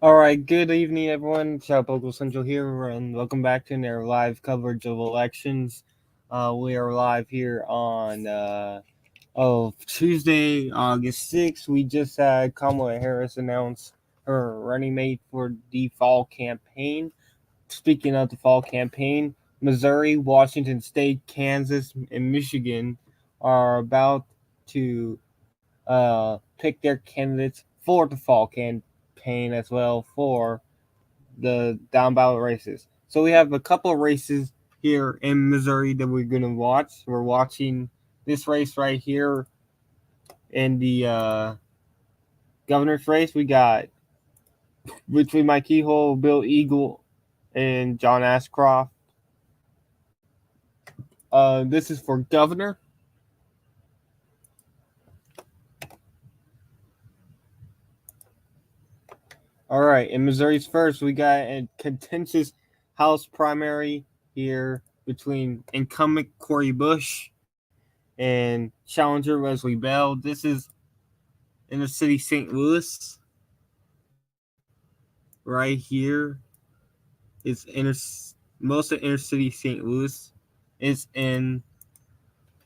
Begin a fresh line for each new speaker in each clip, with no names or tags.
All right, good evening, everyone. Shout Local Central here, and welcome back to their live coverage of elections. We are live here on Tuesday, August 6th. We just had Kamala Harris announce her running mate for the fall campaign. Speaking of the fall campaign, Missouri, Washington State, Kansas, and Michigan are about to pick their candidates for the fall campaign as well for the down ballot races. So we have a couple of races here in Missouri that we're going to watch. We're watching this race right here in the governor's race. We got between Mike Keyhole, Bill Eagle, and John Ashcroft. This is for governor. All right, in Missouri's first, we got a contentious House primary here between incumbent Cori Bush and challenger Leslie Bell. This is in the city St. Louis. Right here is most of inner city St. Louis is in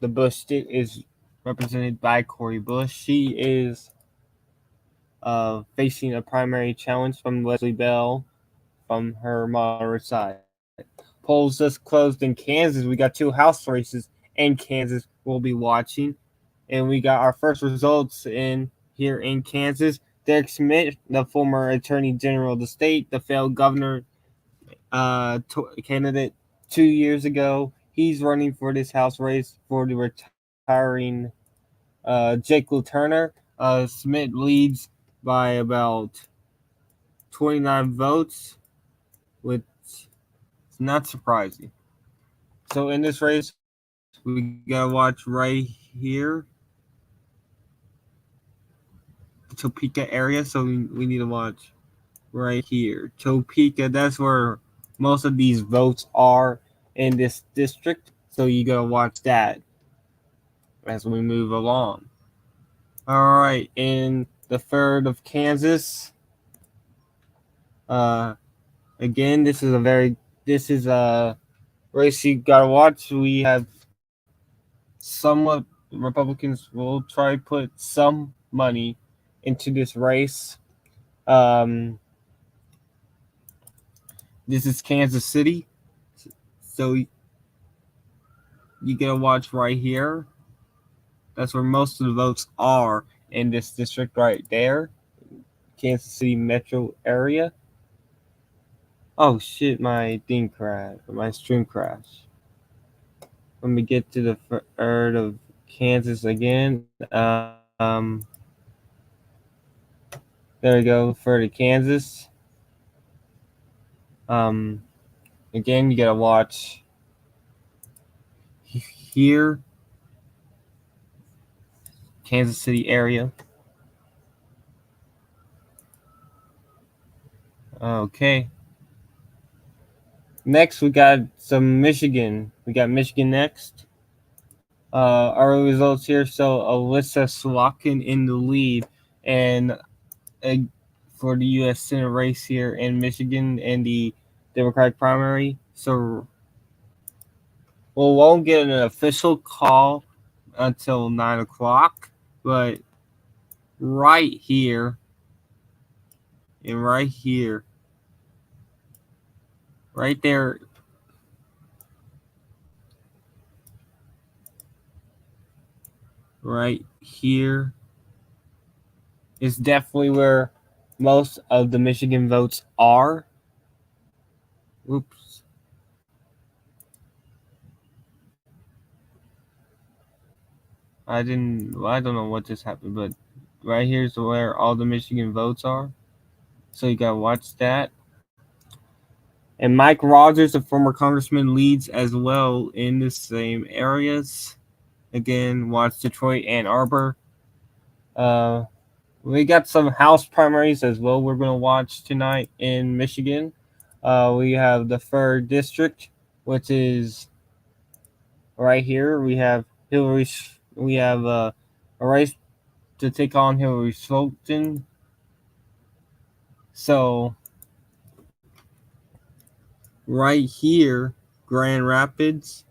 the Bush state is represented by Cori Bush. She is facing a primary challenge from Leslie Bell from her moderate side. Polls just closed in Kansas. We got two House races in Kansas we'll be watching. And we got our first results in here in Kansas. Derek Schmidt, the former Attorney General of the state, the failed governor candidate 2 years ago, he's running for this House race for the retiring Jake LaTurner. Schmidt leads by about 29 votes, which is not surprising. So in this race, we gotta watch right here, the Topeka area. So we need to watch right here, Topeka. That's where most of these votes are in this district. So you gotta watch that as we move along. All right, in the third of Kansas. Uh, Again, this is a race you gotta watch. We have somewhat Republicans will try to put some money into this race. Um, this is Kansas City, so you gotta watch right here. That's where most of the votes are in this district right there, Kansas City metro area. Oh shit, my thing crashed, my stream crashed. Let me get to the third of Kansas again. There we go, for the Kansas. Um, Again, you gotta watch here, Kansas City area. Okay. Next, we got some Michigan. We got Michigan next. Our results here. So Alyssa Slotkin in the lead, and for the U.S. Senate race here in Michigan and the Democratic primary. So we won't get an official call until 9 o'clock, but right here and right here, right there, right here is definitely where most of the Michigan votes are. Oops. I don't know what just happened, but right here's where all the Michigan votes are. So you gotta watch that. And Mike Rogers, a former congressman, leads as well in the same areas. Again, watch Detroit, Ann Arbor. Uh, we got some House primaries as well. We're gonna watch tonight in Michigan. We have the third district, which is right here. We have Hillary. We have a race to take on Hillary Slotin. So right here, Grand Rapids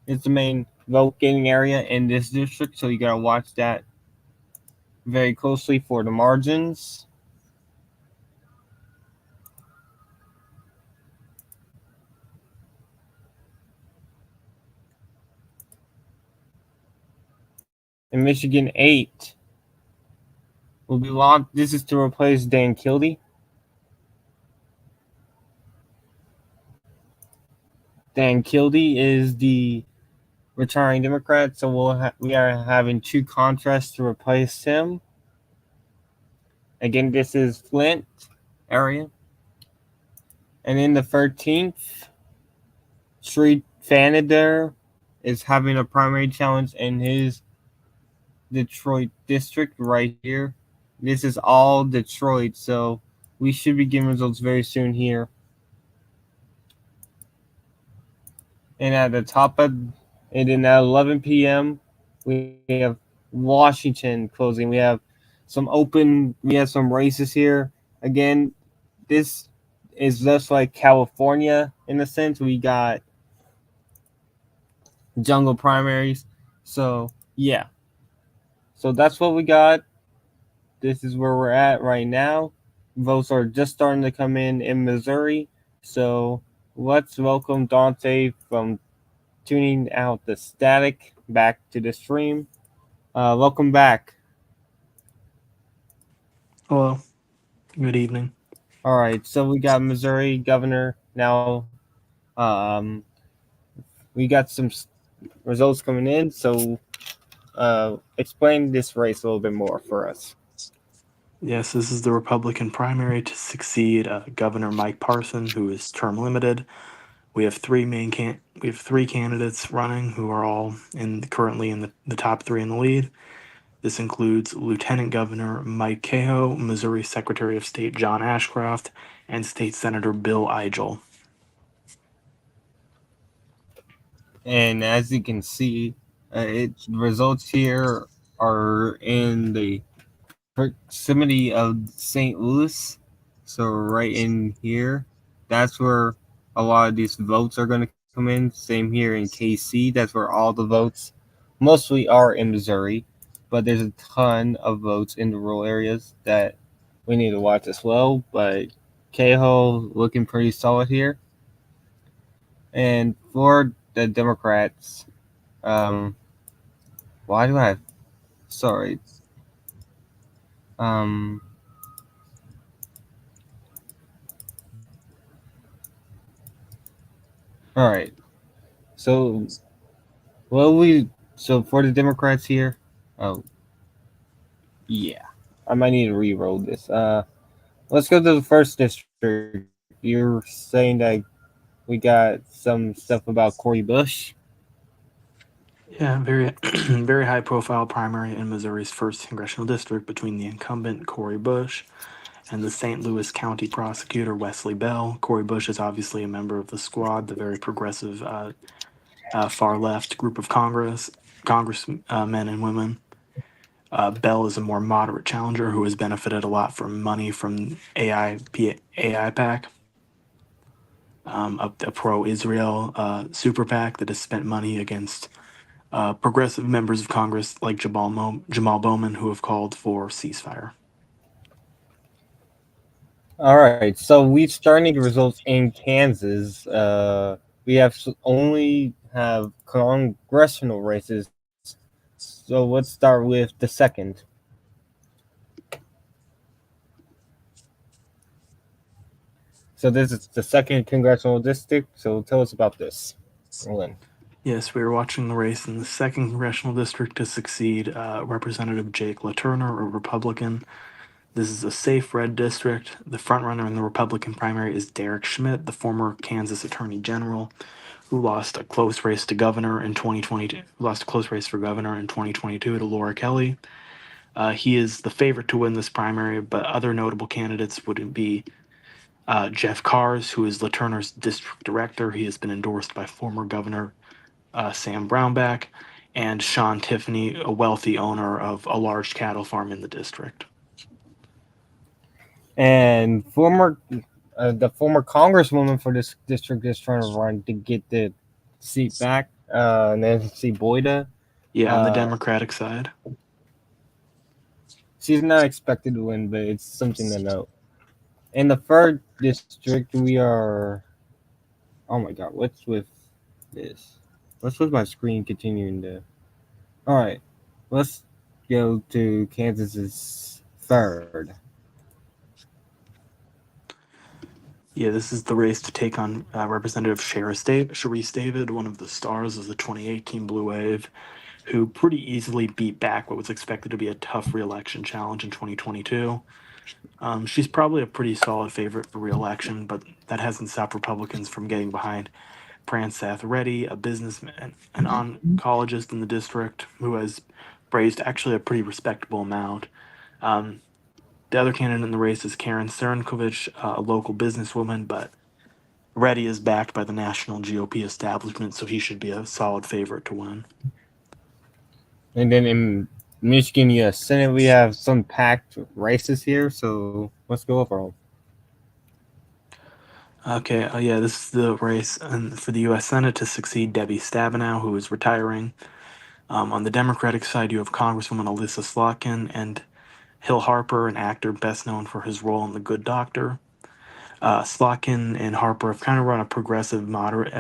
is the main vote getting area in this district, so you gotta watch that very closely for the margins. In Michigan 8 will be locked. This is to replace Dan Kildee. Dan Kildee is the retiring Democrat, so we are having two contrasts to replace him. Again, this is Flint area. And in the 13th, Street Fanader is having a primary challenge in his Detroit district right here. This is all Detroit, so we should be getting results very soon here. And at the top of and then at 11 p.m. we have Washington closing. We have some races here. Again, this is just like California in a sense. We got jungle primaries. So yeah. So that's what we got. This is where we're at right now. Votes are just starting to come in Missouri. So let's welcome Dante from tuning out the static back to the stream. Welcome back.
Hello. Good evening.
All right, so we got Missouri governor now. Um, we got some results coming in. So explain this race a little bit more for us.
Yes, this is the Republican primary to succeed Governor Mike Parson, who is term limited. We have three candidates running who are all currently in the top three in the lead. This includes Lieutenant Governor Mike Kehoe, Missouri Secretary of State John Ashcroft, and State Senator Bill Eigel.
And as you can see, results here are in the proximity of St. Louis. So right in here, that's where a lot of these votes are going to come in. Same here in KC. That's where all the votes mostly are in Missouri, but there's a ton of votes in the rural areas that we need to watch as well. But Kehoe looking pretty solid here. And for the Democrats, um, why do I have, sorry, um, all right. So, well, so for the Democrats here, oh, yeah, I might need to re-roll this. Let's go to the first district. You're saying that we got some stuff about Corey Bush.
Yeah, very very high profile primary in Missouri's first congressional district between the incumbent Corey Bush and the St. Louis County prosecutor Wesley Bell. Corey Bush is obviously a member of the Squad, the very progressive far left group of congressmen and women. Bell is a more moderate challenger who has benefited a lot from money from AI PAC, a pro Israel super PAC that has spent money against progressive members of Congress like Jamal Bowman who have called for ceasefire.
All right, so we starting the results in Kansas. We have only have congressional races. So let's start with the second. So this is the second congressional district. So tell us about this, Lynn.
Yes, we are watching the race in the second congressional district to succeed Representative Jake LaTurner, a Republican. This is a safe red district. The frontrunner in the Republican primary is Derek Schmidt, the former Kansas Attorney General, who lost a close race to governor in 2022. Lost a close race for governor in 2022 to Laura Kelly. He is the favorite to win this primary, but other notable candidates would be Jeff Kars, who is LaTurner's district director. He has been endorsed by former Governor Sam Brownback, and Sean Tiffany, a wealthy owner of a large cattle farm in the district.
and the former congresswoman for this district is trying to run to get the seat back. Nancy Boyda.
Yeah, on the
Uh,
Democratic side.
she's not expected to win, but it's something to note. In the third district, we are. Oh my god, what's with this? What's with my screen continuing to? All right, let's go to Kansas's third.
Yeah, this is the race to take on Representative Sharice David, one of the stars of the 2018 Blue Wave, who pretty easily beat back what was expected to be a tough reelection challenge in 2022. She's probably a pretty solid favorite for reelection, but that hasn't stopped Republicans from getting behind Pransath Reddy, a businessman, an oncologist in the district who has raised actually a pretty respectable amount. Um, the other candidate in the race is Karen Cernkovich, a local businesswoman, but Reddy is backed by the national GOP establishment, so he should be a solid favorite to win.
And then in Michigan U.S. Senate, we have some packed races here, so let's go over them.
Okay, yeah, this is the race for the U.S. Senate to succeed Debbie Stabenow, who is retiring. On the Democratic side, you have Congresswoman Alyssa Slotkin and Hill Harper, an actor best known for his role in The Good Doctor. Slotkin and Harper have kind of run a progressive moderate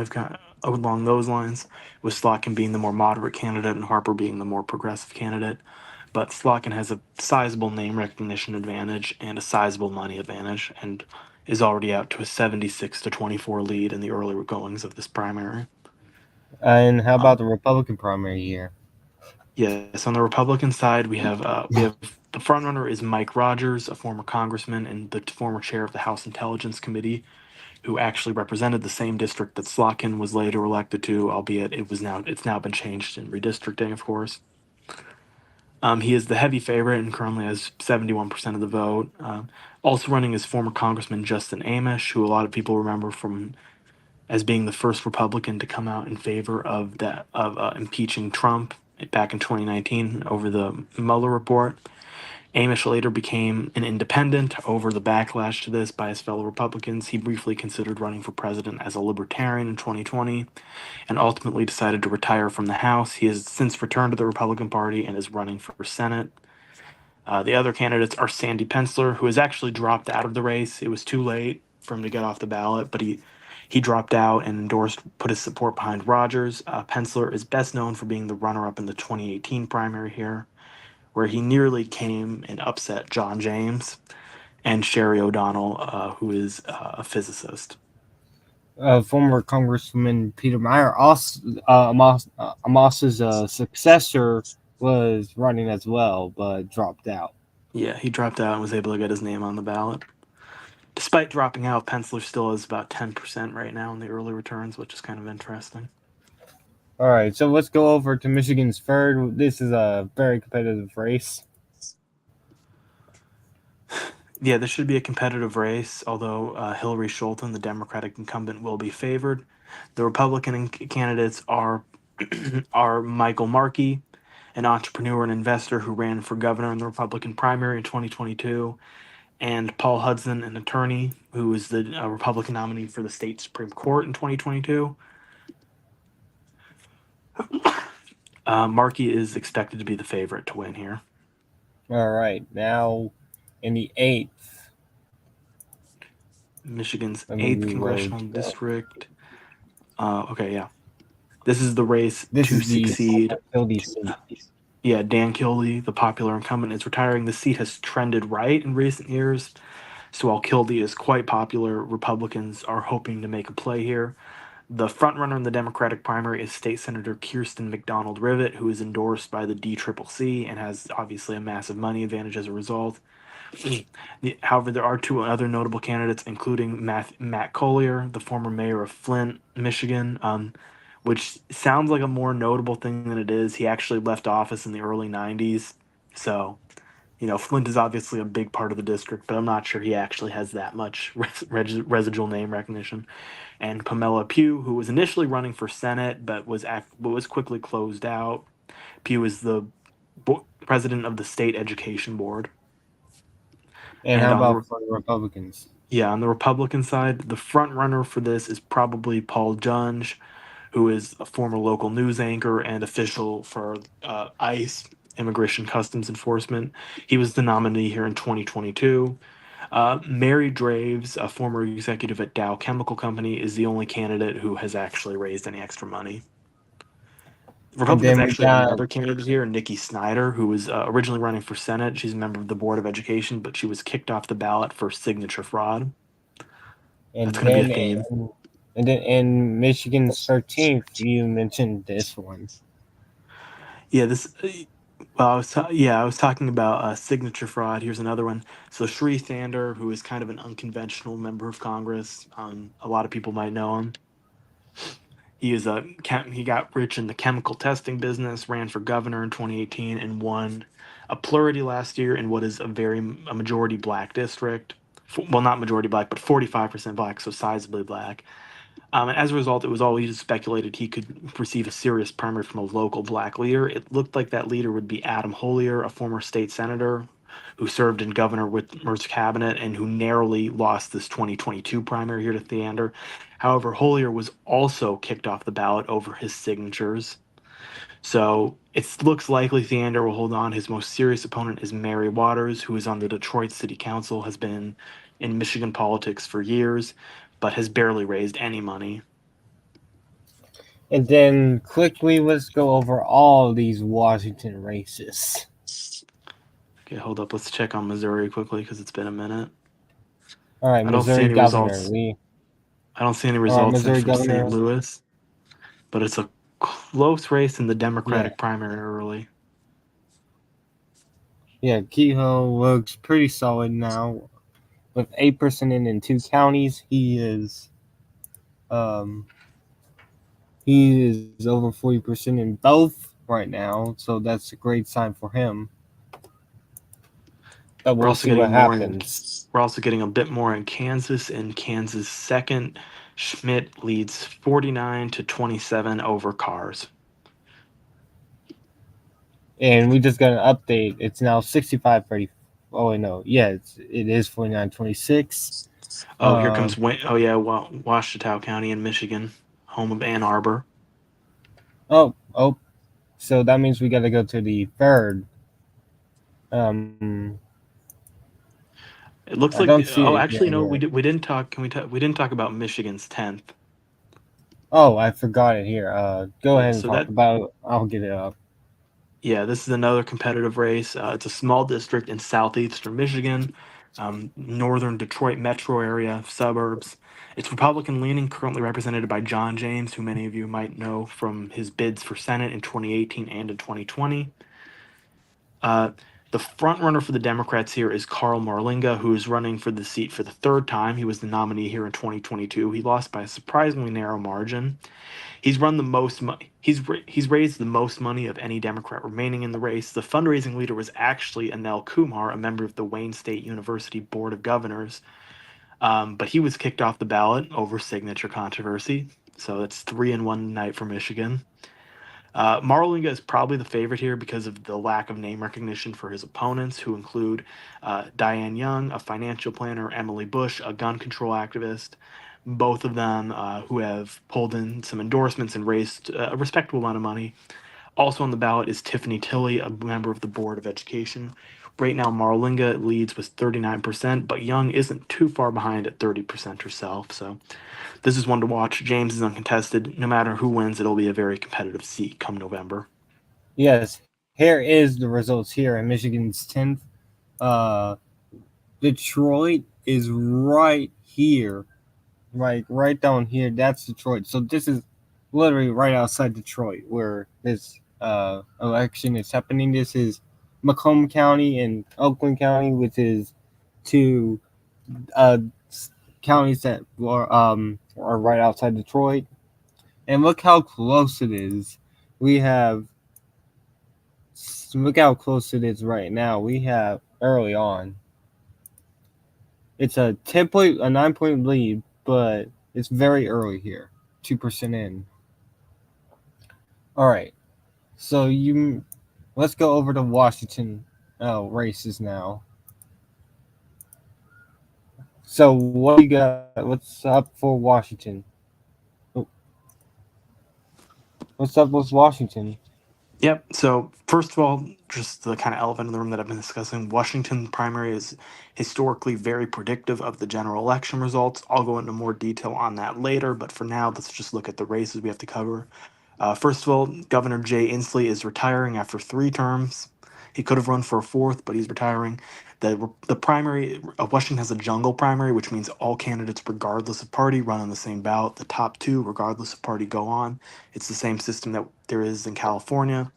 along those lines, with Slotkin being the more moderate candidate and Harper being the more progressive candidate. But Slotkin has a sizable name recognition advantage and a sizable money advantage, and is already out to a 76-24 lead in the early goings of this primary.
And how
Um,
about the Republican primary here?
yes, on the Republican side, we have the front runner is Mike Rogers, a former congressman and the former chair of the House Intelligence Committee, who actually represented the same district that Slotkin was later elected to, albeit it's now been changed in redistricting, of course. He is the heavy favorite and currently has 71% of the vote. Also running is former Congressman Justin Amish, who a lot of people remember from as being the first Republican to come out in favor of impeaching Trump back in 2019 over the Mueller report. Amish later became an independent over the backlash to this by his fellow Republicans. He briefly considered running for president as a libertarian in 2020 and ultimately decided to retire from the House. He has since returned to the Republican Party and is running for Senate. The other candidates are Sandy Pensler, who has actually dropped out of the race. It was too late for him to get off the ballot, but he dropped out and put his support behind Rogers. Pensler is best known for being the runner-up in the 2018 primary here, where he nearly came and upset John James and Sherry O'Donnell, who is a physicist.
Former Congressman Peter Meyer, Amos's successor, was running as well, but dropped out.
Yeah, he dropped out and was able to get his name on the ballot. Despite dropping out, Pensler still is about 10% right now in the early returns, which is kind of interesting.
All right, so let's go over to Michigan's third. This is a very competitive race.
Yeah, this should be a competitive race, although Hillary Scholten, the Democratic incumbent, will be favored. The Republican candidates are Michael Markey, an entrepreneur and investor who ran for governor in the Republican primary in 2022, and Paul Hudson, an attorney who was the Republican nominee for the state Supreme Court in 2022. Markey is expected to be the favorite to win here.
All right, now in the eighth,
Michigan's
let me
8th
reload.
congressional district. Okay, yeah. This is the race
This
to
is the
succeed.
Philly seat.
Yeah, Dan Kildee, the popular incumbent, is retiring. The seat has trended right in recent years. So while Kildee is quite popular, Republicans are hoping to make a play here. The frontrunner in the Democratic primary is State Senator Kirsten McDonald Rivet, who is endorsed by the DCCC and has obviously a massive money advantage as a result. However, there are two other notable candidates, including Matt Collier, the former mayor of Flint, Michigan, which sounds like a more notable thing than it is. He actually left office in the early 90s. So, Flint is obviously a big part of the district, but I'm not sure he actually has that much residual name recognition. And Pamela Pugh, who was initially running for Senate but was quickly closed out. Pugh is the president of the state education board.
And
And
how about for the Republicans?
on the Republican side, the front runner for this is probably Paul Judge, who is a former local news anchor and official for ICE, Immigration Customs Enforcement. He was the nominee here in 2022. Mary Draves, a former executive at Dow Chemical Company, is the only candidate who has actually raised any extra money.
And
Republicans
then we
actually have
got
another candidate here, Nikki Snyder, who was originally running for Senate. She's a member of the Board of Education, but she was kicked off the ballot for signature fraud. That's
and
going to be a
then
theme.
and then in Michigan's 13th, you mentioned this one.
Yeah, this. Well, I was talking about signature fraud. Here's another one. So Sri Thander, who is kind of an unconventional member of Congress, a lot of people might know him. He got rich in the chemical testing business, ran for governor in 2018, and won a plurality last year in what is a majority black district. Well, not majority black, but 45% black, so sizably black. And as a result, it was always speculated he could receive a serious primary from a local black leader. It looked like that leader would be Adam Hollier, a former state senator who served in Governor Whitmer's cabinet and who narrowly lost this 2022 primary here to Theander. However, Hollier was also kicked off the ballot over his signatures. So it looks likely Theander will hold on. His most serious opponent is Mary Waters, who is on the Detroit City Council, has been in Michigan politics for years, but has barely raised any money.
And then quickly, let's go over all these Washington races.
Okay, hold up. Let's check on Missouri quickly because it's been a minute.
All right,
I don't see
Missouri
any
governor.
results.
We
I don't see any
all right,
results in
Missouri
from St.
governor.
Louis, but it's a close race in the
Yeah,
Democratic primary early.
yeah. Kehoe looks pretty solid now with 8% in two counties. Um he is over 40% in both right now, so that's a great sign for him. But
We're
we'll
also
see what
getting more in.
happens.
We're also getting a bit more in Kansas. In Kansas, second, Schmidt leads 49-27 over Cars.
And we just got an update. It's now 65-30. Oh wait, no, yeah, it is 49-26.
Oh, here comes
Um,
Wayne. Oh yeah, Washita County in Michigan, home of Ann Arbor.
oh, so that means we got to go to the third. Um,
It
I
looks
don't
like.
see
Oh,
it here
actually, no.
yet.
We didn't talk. Can we talk? We didn't talk about Michigan's 10th.
Oh, I forgot it here. Go
Yeah.
ahead and
So
talk
that.
about it. I'll get it up.
Yeah, this is another competitive race. It's a small district in southeastern Michigan, northern Detroit metro area, suburbs. It's Republican leaning, currently represented by John James, who many of you might know from his bids for Senate in 2018 and in 2020. Uh, the front runner for the Democrats here is Carl Marlinga, who is running for the seat for the third time. He was the nominee here in 2022. He lost by a surprisingly narrow margin. He's run the most money. He's raised the most money of any Democrat remaining in the race. The fundraising leader was actually Anil Kumar, a member of the Wayne State University Board of Governors, but he was kicked off the ballot over signature controversy. So that's 3-1 night for Michigan. Marlinga is probably the favorite here because of the lack of name recognition for his opponents, who include Diane Young, a financial planner, Emily Bush, a gun control activist, both of them who have pulled in some endorsements and raised a respectable amount of money. Also on the ballot is Tiffany Tilley, a member of the Board of Education. Right now, Marlinga leads with 39%, but Young isn't too far behind at 30% herself. So this is one to watch. James is uncontested. No matter who wins, it'll be a very competitive seat come November.
Yes, here is the results here in Michigan's 10th. Uh, Detroit is right here, right down here. That's Detroit. So this is literally right outside Detroit where this election is happening. This is Macomb County and Oakland County, which is two uh, counties that are right outside Detroit. And look how close it is. We have look how close it is right now. We have early on. It's a 9 point lead, but it's very early here. 2% in. All right. So let's go over to Washington races now. So what you got? What's up for Washington? Oh, what's up with Washington?
Yep. So first of all, just the kind of elephant in the room that I've been discussing. Washington primary is historically very predictive of the general election results. I'll go into more detail on that later, but for now, let's just look at the races we have to cover. First of all, Governor Jay Inslee is retiring after 3 terms. He could have run for a fourth, but he's retiring. The primary, Washington has a jungle primary, which means all candidates, regardless of party, run on the same ballot. The top two, regardless of party, go on. It's the same system that there is in California.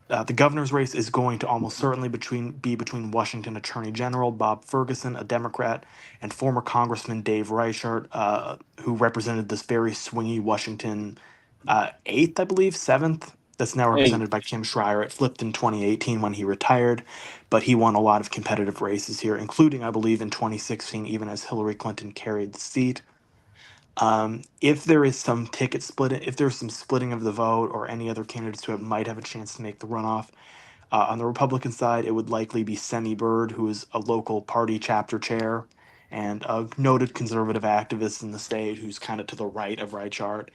The governor's race is going to almost certainly be between Washington Attorney General Bob Ferguson, a Democrat, and former Congressman Dave Reichert, who represented this very swingy Washington eighth, I believe, seventh. That's now
Hey,
represented by Kim Schreier. It flipped in 2018 when he retired, but he won a lot of competitive races here, including, I believe, in 2016, even as Hillary Clinton carried the seat. If there is some ticket split, if there's some splitting of the vote or any other candidates might have a chance to make the runoff, on the Republican side, it would likely be Semi Bird, who is a local party chapter chair and a noted conservative activist in the state who's kind of to the right of Reichart.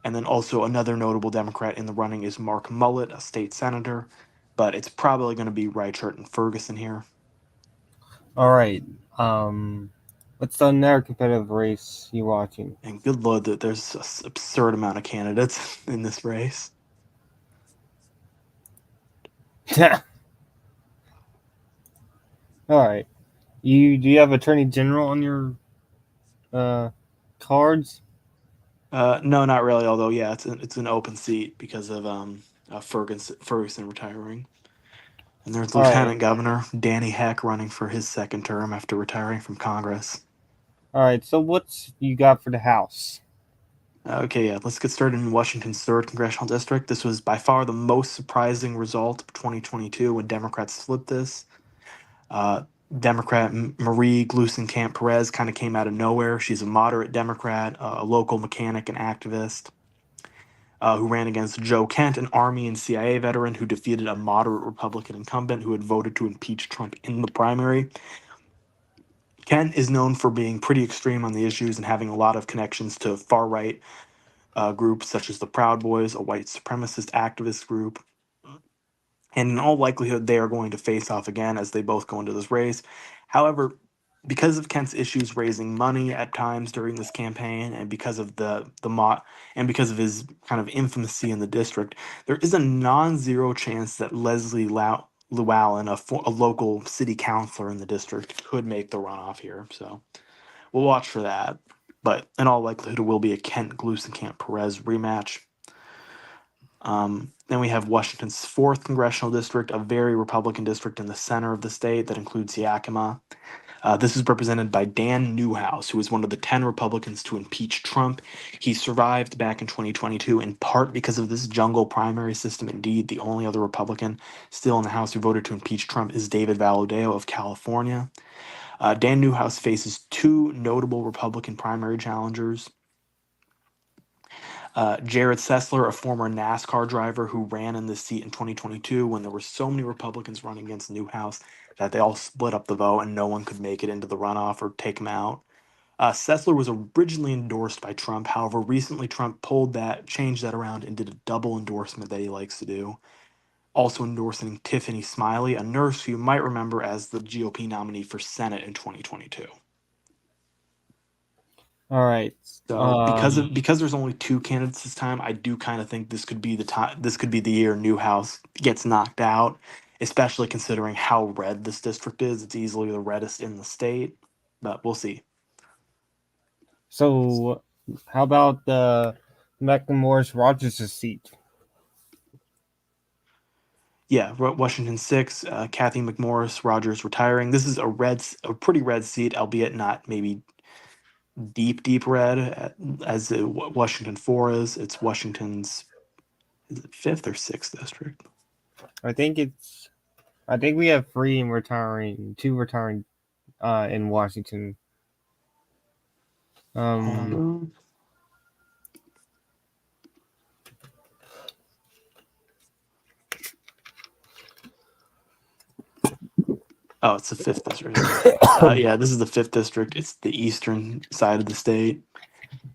And then also another notable Democrat in the running is Mark Mullet, a state senator. But it's probably going to be Reichart and Ferguson here.
all right. Um, what's the another competitive race you watching?
And good lord, that there's an absurd amount of candidates in this race.
All right. You do you have Attorney General on your uh cards?
No, not really. Although, yeah, it's an open seat because of Ferguson retiring. And there's
All right.
Lieutenant Governor Danny Heck running for his second term after retiring from Congress.
All right. So what's you got for the House?
Okay, yeah, let's get started in Washington's third congressional district. This was by far the most surprising result of 2022 when Democrats flipped this. Uh, Democrat Marie Gluesenkamp Perez kind of came out of nowhere. She's a moderate Democrat, a local mechanic and activist who ran against Joe Kent, an Army and CIA veteran who defeated a moderate Republican incumbent who had voted to impeach Trump in the primary. Kent is known for being pretty extreme on the issues and having a lot of connections to far right groups such as the Proud Boys, a white supremacist activist group. And in all likelihood, they are going to face off again as they both go into this race. However, because of Kent's issues raising money at times during this campaign, and because of and because of his kind of infamousy in the district, there is a non-zero chance that Leslie Llewellyn, a local city councilor in the district, could make the runoff here. So we'll watch for that. But in all likelihood, it will be a Kent Gluesenkamp Perez rematch. Then we have Washington's fourth congressional district, a very Republican district in the center of the state that includes Yakima. This is represented by Dan Newhouse, who was one of the 10 Republicans to impeach Trump. He survived back in 2022 in part because of this jungle primary system. Indeed, the only other Republican still in the House who voted to impeach Trump is David Valadao of California. Dan Newhouse faces two notable Republican primary challengers. Jared Sessler, a former NASCAR driver who ran in this seat in 2022 when there were so many Republicans running against Newhouse that they all split up the vote and no one could make it into the runoff or take him out. Sessler was originally endorsed by Trump. However, recently Trump changed that around and did a double endorsement that he likes to do. Also endorsing Tiffany Smiley, a nurse who you might remember as the GOP nominee for Senate in 2022.
All right.
So because there's only two candidates this time, I do kind of think this could be the time. This could be the year Newhouse gets knocked out, especially considering how red this district is. It's easily the reddest in the state, but we'll see.
So how about the McLemore's Rogers' seat?
Yeah, Washington 6. Kathy McMorris Rogers retiring. This is a pretty red seat, albeit not maybe deep red as Washington 4 is. It's Washington's is it fifth or sixth district.
I think it's. I think we have three in retiring, two retiring in Washington. Um,
Um, Oh, it's the fifth district. Yeah, this is the fifth district. It's the eastern side of the state.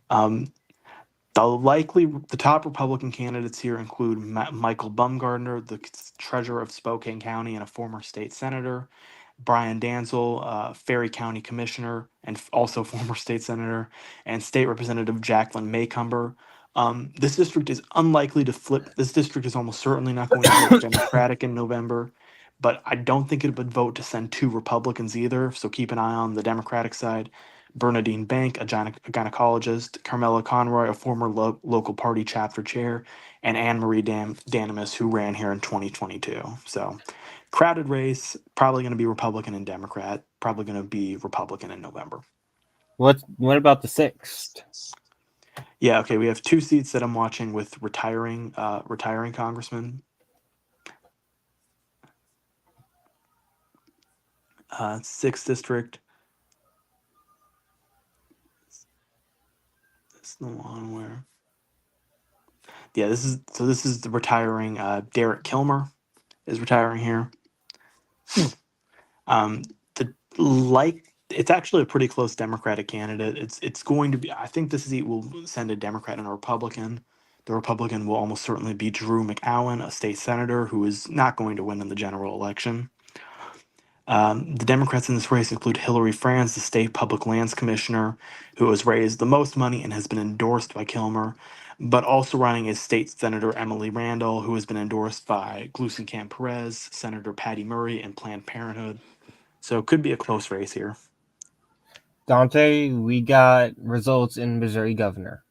Um, the top Republican candidates here include Michael Bumgardner, the treasurer of Spokane County and a former state senator, Brian Danzel, Ferry County commissioner and also former state senator, and State Representative Jacqueline Maycumber. This district is unlikely to flip. This district is almost certainly not going to vote Democratic in November, but I don't think it would vote to send two Republicans either. So keep an eye on the Democratic side. Bernadine Bank, a gynecologist, Carmela Conroy, a former local party chapter chair, and Anne Marie Danimus, who ran here in 2022. So, crowded race, probably going to be Republican and Democrat, probably going to be Republican in November.
What about the sixth?
Yeah, okay, we have two seats that I'm watching with retiring congressmen. Sixth district. That's the one where. Yeah, this is the retiring Derek Kilmer is retiring here. Um, the like it's actually a pretty close Democratic candidate. It's going to be. I think this seat will send a Democrat and a Republican. The Republican will almost certainly be Drew McAllen, a state senator who is not going to win in the general election. The Democrats in this race include Hillary Franz, the state public lands commissioner, who has raised the most money and has been endorsed by Kilmer, but also running is State Senator Emily Randall, who has been endorsed by Glusenkamp Perez, Senator Patty Murray, and Planned Parenthood. So it could be a close race here.
Dante, we got results in Missouri governor.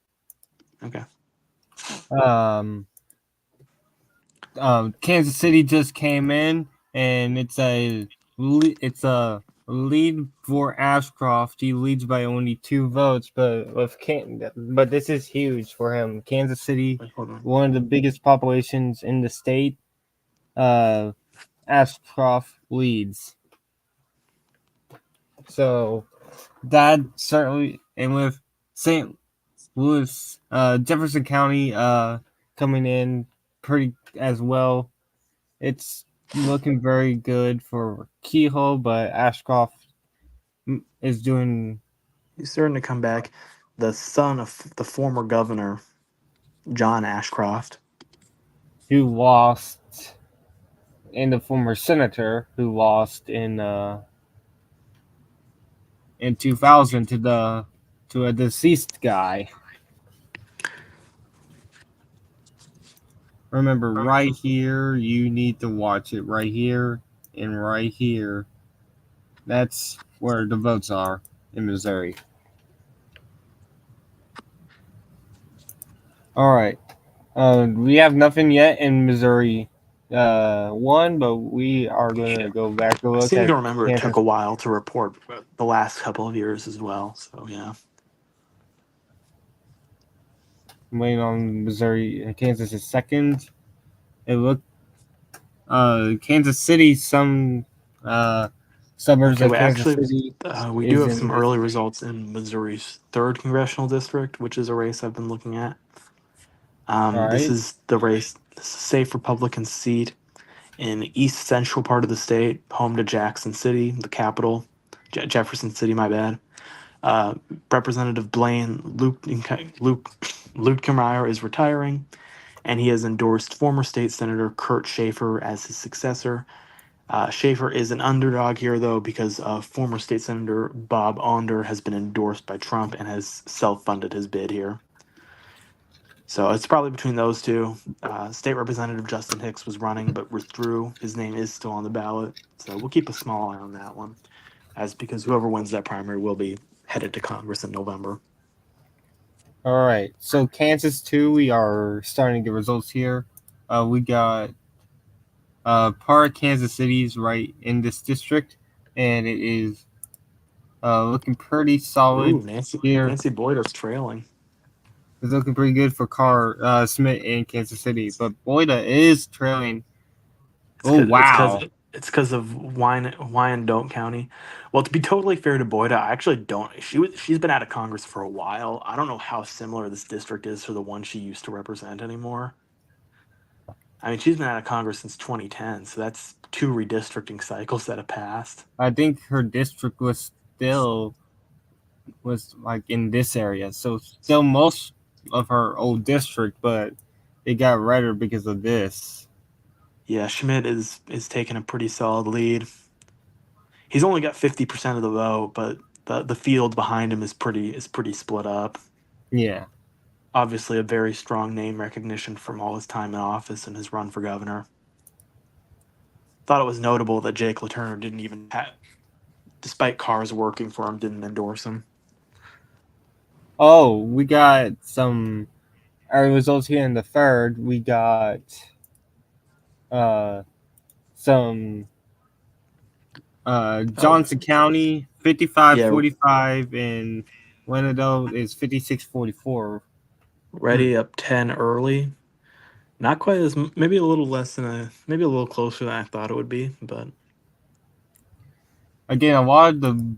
Okay.
Um, Kansas City just came in, and it's a lead for Ashcroft. He leads by only 2 votes, but this is huge for him. Kansas City,
Wait, hold on.
one of the biggest populations in the state. Uh, Ashcroft leads. So that certainly, and with St. Louis, Jefferson County, coming in pretty as well. It's looking very good for Keyhole, but Ashcroft is doing.
He's starting to come back. The son of the former governor, John Ashcroft.
Who lost, and the former senator who lost in 2000 to a deceased guy. Remember, right here, you need to watch it right here and right here. That's where the votes are in Missouri. All right. We have nothing yet in Missouri 1, but we are going to go back to
I
look
seem
at
to remember it took
Kansas.
a while to report the last couple of years as well. So yeah.
Waiting on Missouri. Kansas is second. It looked Kansas City. Some suburbs
Okay,
of
we
Kansas
actually
City
we do
is
have
in
some
this.
early results in Missouri's third congressional district, which is a race I've been looking at.
All
This
right.
is the race, this is a safe Republican seat in the east central part of the state, home to Jackson City, the capital, Jefferson City, my bad. Uh, Representative Blaine Luetkemeyer is retiring, and he has endorsed former state senator Kurt Schaefer as his successor. Schaefer is an underdog here, though, because former state senator Bob Onder has been endorsed by Trump and has self-funded his bid here. So it's probably between those two. State Representative Justin Hicks was running but withdrew. His name is still on the ballot, so we'll keep a small eye on that one, as because whoever wins that primary will be headed to Congress in November.
All right. So Kansas 2, we are starting to get results here. We got part of Kansas City's right in this district, and it is looking pretty solid
Ooh,
here.
Nancy Boyd is trailing.
It's looking pretty good for Carr Smith in Kansas City, but Boyda is trailing.
It's
Oh
cause, it's because
wow!
it's because of Wyandotte County. Well, to be totally fair to Boyd, I actually don't. She's been out of Congress for a while. I don't know how similar this district is to the one she used to represent anymore. I mean, she's been out of Congress since 2010, so that's two redistricting cycles that have passed.
I think her district was like in this area, so still most of her old district, but it got redder because of this.
Yeah, Schmidt is taking a pretty solid lead. He's only got 50% of the vote, but the field behind him is pretty split up.
Yeah.
Obviously, a very strong name recognition from all his time in office and his run for governor. Thought it was notable that Jake LaTurner didn't even have, despite cars working for him, didn't endorse him.
Oh, we got some our results here in the third. We got uh some
Oh,
Johnson County 55
yeah,
45, and Wenado is 56 44.
ready up 10 early. Not quite as maybe a little less than maybe a little closer than I thought it would be, but
Again, the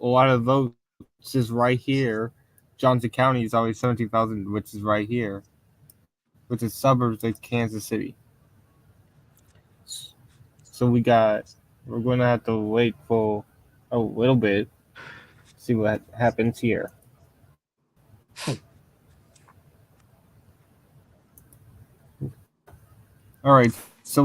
a lot of votes is right here. Johnson County is always 17,000, which is right here, which is suburbs of Kansas City. So we're going to have to wait for a little bit, see what happens here. All right, so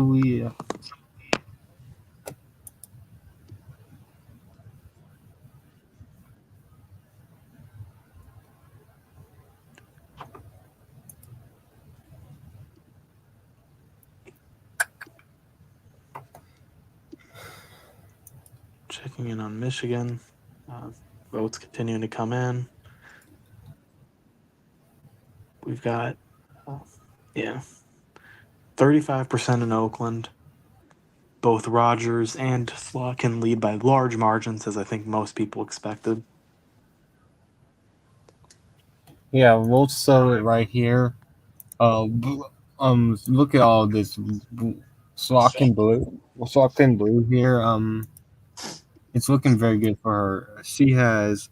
checking in on Michigan. Uh, Votes continuing to come in. We've got, uh, yeah, 35% in Oakland. Both Rogers and Slotkin lead by large margins, as I think most people expected.
yeah, we'll show it right here. Look at all this Slock and blue here. It's looking very good for her. She has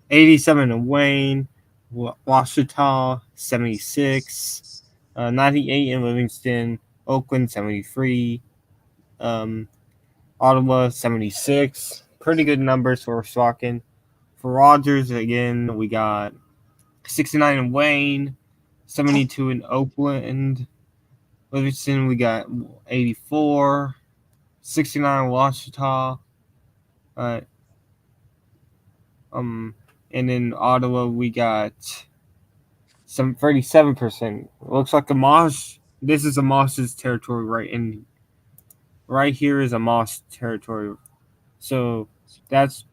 87 in Wayne, Washita 76, 98 in Livingston, Oakland 73, um, Ottawa 76. Pretty good numbers for Slocken. For Rogers, again, we got 69 in Wayne, 72 in Oakland. Livingston, we got 84, 69 in Washita. Uh, um, and in Ottawa, we got some 37%. Looks like a Moss. This is a Moss's territory right here is a Moss territory. So that's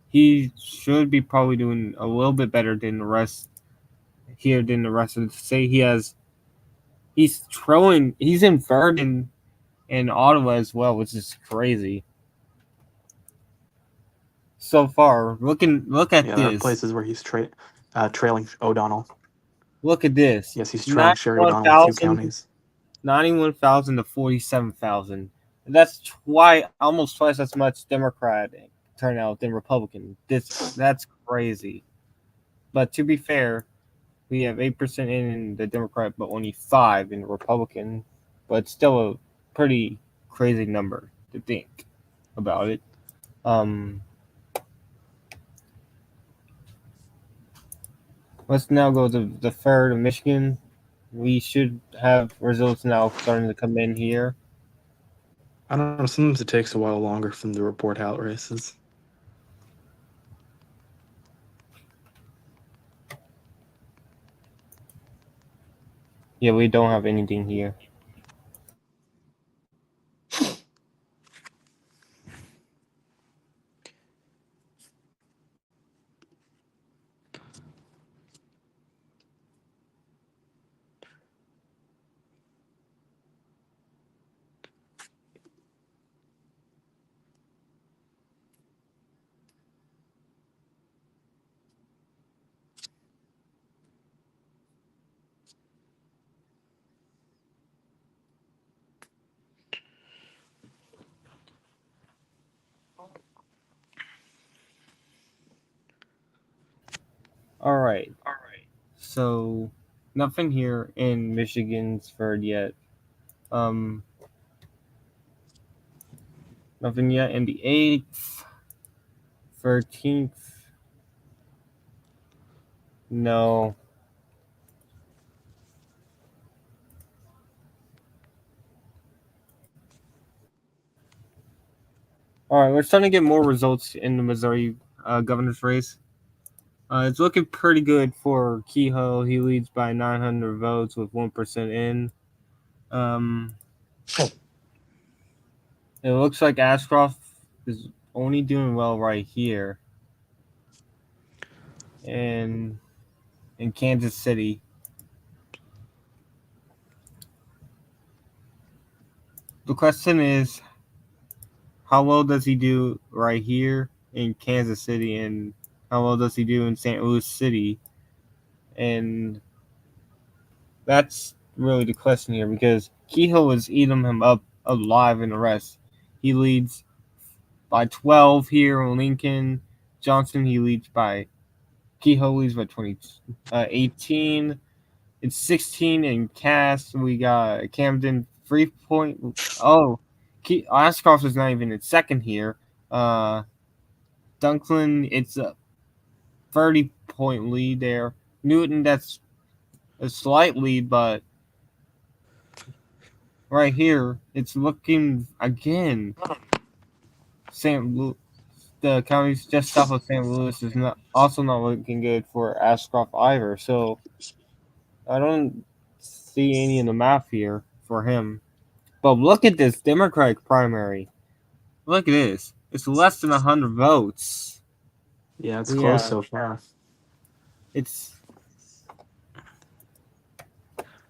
he should be probably doing a little bit better than the rest here than the rest of the state. He's in third in Ottawa as well, which is crazy. So far, look at
Yeah, there are
this.
places where he's trailing O'Donnell.
Look at this.
Yes, he's trailing Sherry O'Donnell in a few
91,000
counties.
91,000 to 47,000. That's twice, almost twice as much Democratic turnout than Republican. That's crazy. But to be fair, we have 8% in the Democrat, but only 5 in the Republican. But still a pretty crazy number to think about it. Um, let's now go to the third of Michigan. We should have results now starting to come in here.
I don't know. Sometimes it takes a while longer for them to report out races.
Yeah, we don't have anything here. All right. So Nothing here in Michigan's third yet. Um, Nothing yet in the 8th, 13th. No. All right, we're starting to get more results in the Missouri governor's race. It's looking pretty good for Kehoe. He leads by 900 votes with 1% in. Um, it looks like Ashcroft is only doing well right here. And in Kansas City. The question is, how well does he do right here in Kansas City, and how well does he do in St. Louis City? And that's really the question here because Kehoe is eating him up alive in the rest. He leads by 12 here in Lincoln. Johnson, he leads by Kehoe leads by 18. It's 16 in Cass. We got Camden 3 point. Oh, Ashcroft is not even in second here. Dunklin, it's a 30-point lead there. Newton, that's a slight lead, but right here, it's looking again. St. Louis, the counties just south of St. Louis is not also not looking good for Ashcroft either. So I don't see any in the map here for him. But look at this Democratic primary. Look at this. It's less than 100 votes.
Yeah, it's close
Yeah,
so far.
it's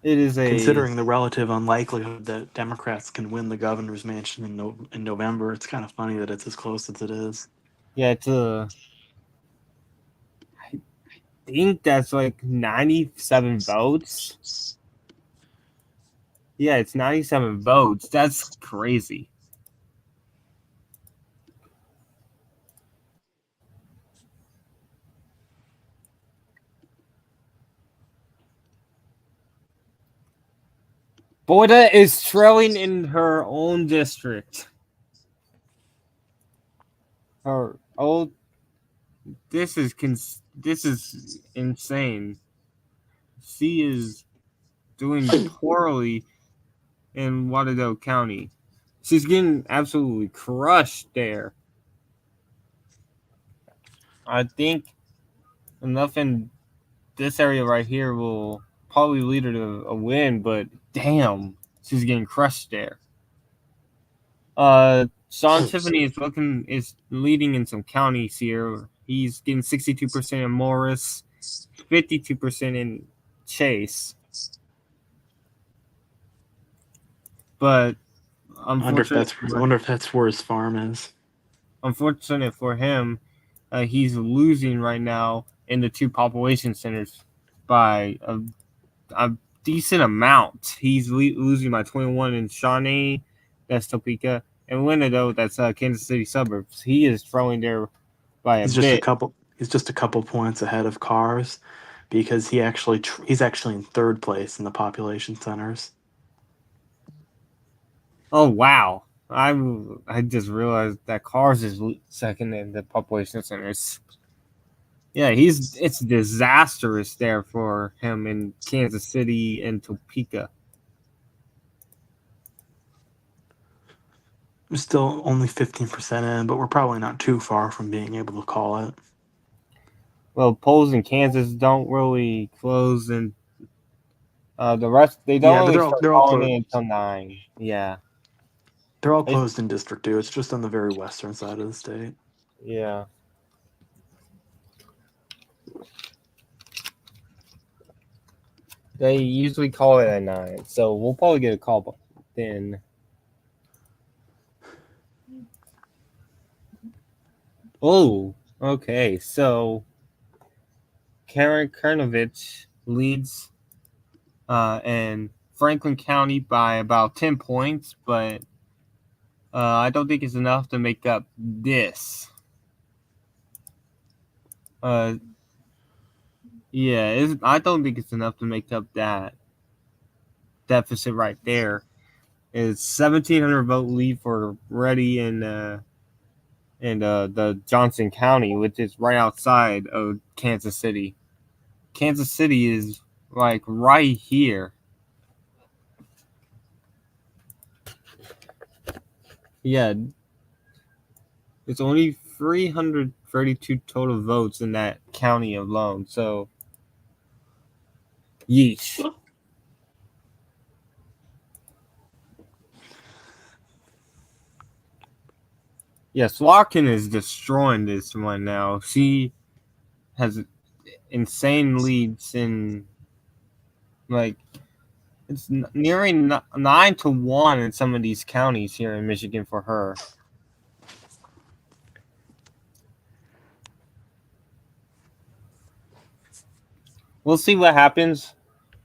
it is a
Considering the relative unlikelihood that Democrats can win the governor's mansion in November, it's kind of funny that it's as close as it is.
yeah. It's a I think that's like 97 votes. Yeah, it's 97 votes. That's crazy. Boyda is trailing in her own district. Her oh, this is insane. She is doing poorly in Lauderdale County. She's getting absolutely crushed there. I think enough in this area right here will probably lead her to a win, but damn, she's getting crushed there. Sean Tiffany is leading in some counties here. He's getting 62% in Morris, 52% in Chase. But
I wonder if
unfortunate
that's I
for
wonder if that's where his farm is.
unfortunate for him, he's losing right now in the two population centers by a decent amount. He's losing by 21 in Shawnee, that's Topeka, and Winnedow, that's Kansas City suburbs. He is throwing there by a bit.
He's just a couple points ahead of Cars because he's actually in third place in the population centers.
Oh wow! I just realized that Cars is second in the population centers. Yeah, it's disastrous there for him in Kansas City and Topeka.
We're still only 15% in, but we're probably not too far from being able to call it.
Well, polls in Kansas don't really close, and the rest they don't
Yeah, but
really start
they're all
calling
closed.
it until 9. Yeah,
They're all
it's
closed in District 2. It's just on the very western side of the state.
yeah. They usually call it at 9, so we'll probably get a call then. Oh, okay. So Karen Kernovich leads in Franklin County by about 10 points, but I don't think it's enough to make up this. Uh, Yeah, I don't think it's enough to make up that deficit right there. It's 1,700 vote lead for Ready and the Johnson County, which is right outside of Kansas City. Kansas City is like right here. Yeah, it's only 332 total votes in that county alone. So, yeesh. Yeah, Slotkin is destroying this one now. She has insane leads in like it's nearing 9-1 in some of these counties here in Michigan for her. We'll see what happens.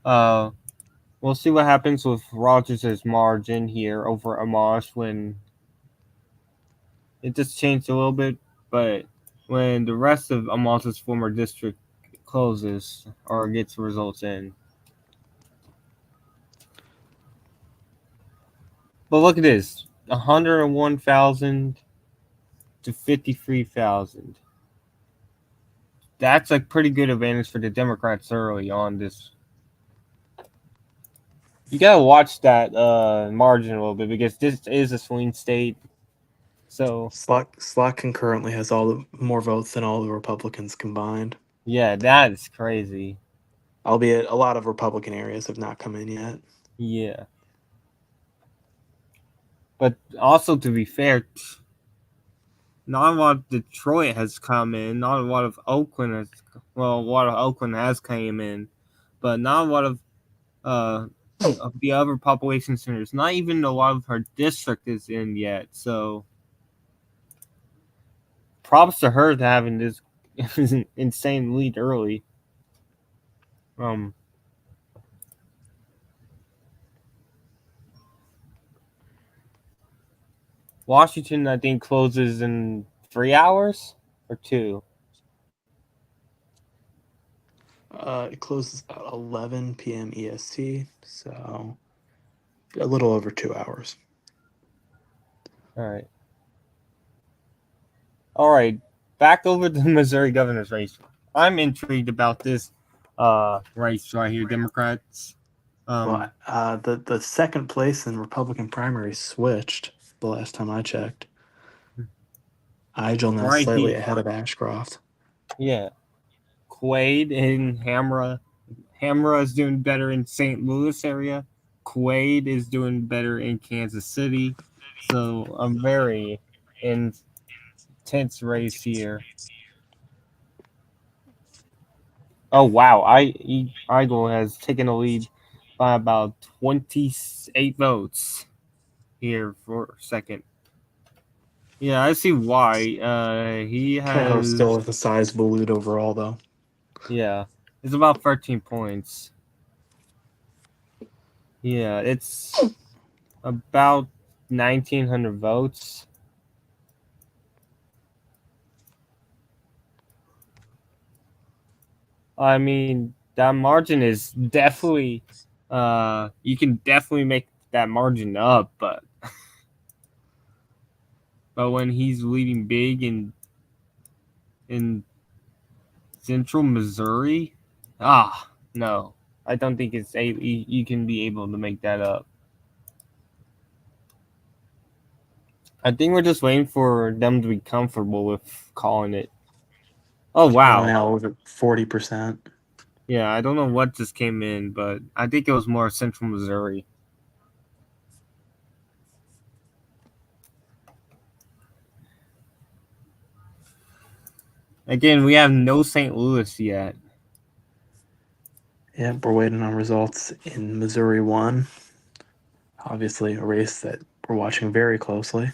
Uh, we'll see what happens with Rogers' margin here over Amash when it just changed a little bit, but when the rest of Amash's former district closes or gets results in. But look at this 101,000 to 53,000. That's a pretty good advantage for the Democrats early on this. You gotta watch that margin a little bit because this is a swing state. So
Slot concurrently has all the more votes than all the Republicans combined.
yeah, that is crazy.
Albeit a lot of Republican areas have not come in yet.
Yeah, but also to be fair, not a lot of Detroit has come in. Not a lot of Oakland has. Well, a lot of Oakland has came in, but not a lot uh of the other population centers. Not even a lot of her district is in yet. So props to her to having this insane lead early. Um, Washington, I think, closes in 3 hours or two.
It closes at 11 p.m. EST, so a little over 2 hours.
All right. All right. Back over to the Missouri governor's race. I'm intrigued about this race right here, Democrats.
Well, the second place in Republican primaries switched the last time I checked. Igel now
Right
slightly
here.
ahead of Ashcroft.
Yeah. Quaid and Hamra. Hamra is doing better in St. Louis area. Quaid is doing better in Kansas City. So I'm very intense race here. Oh wow, Igor has taken a lead by about 28 votes here for second. Yeah, I see why. He
Kehoe still
has
with a sizable lead overall, though.
yeah, it's about 13 points. Yeah, it's about 1,900 votes. I mean, that margin is definitely you can definitely make that margin up, but when he's leading big in Central Missouri, no. I don't think you can be able to make that up. I think we're just waiting for them to be comfortable with calling it. Oh
Kehoe
wow.
now over 40%.
Yeah, I don't know what just came in, but I think it was more Central Missouri. Again, we have no St. Louis yet.
Yeah, we're waiting on results in Missouri 1. Obviously, a race that we're watching very closely.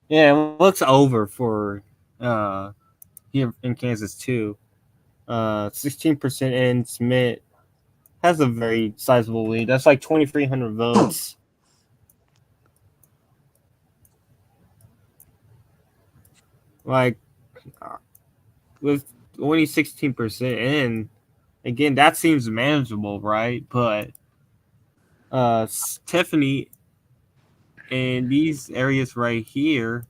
Yeah, it looks over for uh here in Kansas too. 16% in Smith has a very sizable lead. That's like 2,300 votes. Like with only 16% in, again, that seems manageable, right? But Tiffany in these areas right here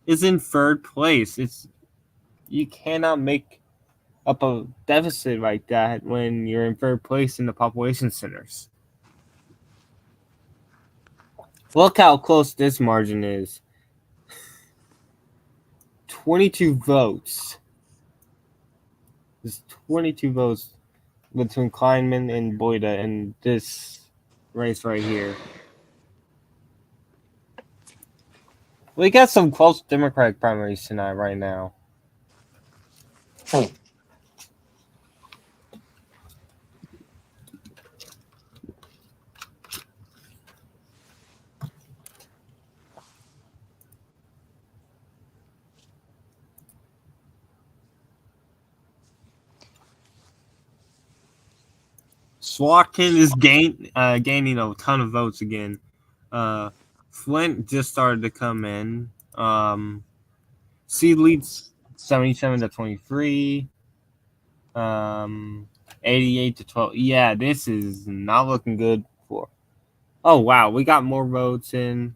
is in third place. It's you cannot make up a deficit like that when you're in third place in the population centers. Look how close this margin is. 22 votes. There's 22 votes between Kleinman and Boyda in this race right here. We got some close Democratic primaries tonight, right now. Swatkin is gaining a ton of votes again. Flint just started to come in. C leads 77-23. 88-12. Yeah, this is not looking good for. Oh wow, we got more votes in.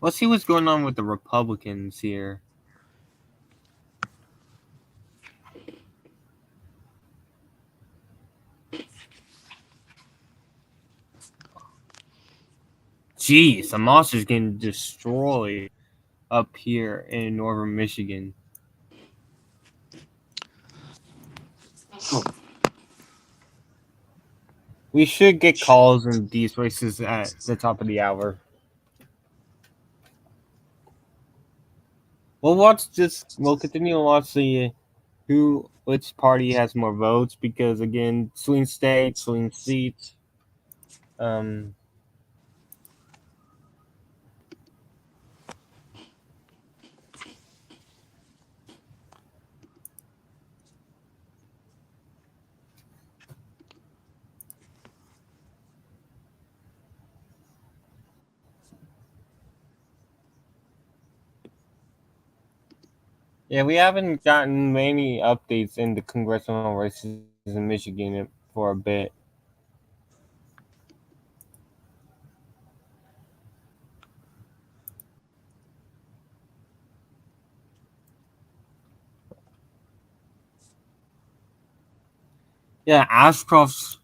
Let's see what's going on with the Republicans here. Jeez, the monster's getting destroyed up here in northern Michigan. We should get calls in these races at the top of the hour. We'll continue to watch which party has more votes because again, swing states, swing seats. Um, yeah, we haven't gotten many updates in the congressional races in Michigan for a bit. Yeah, Ashcroft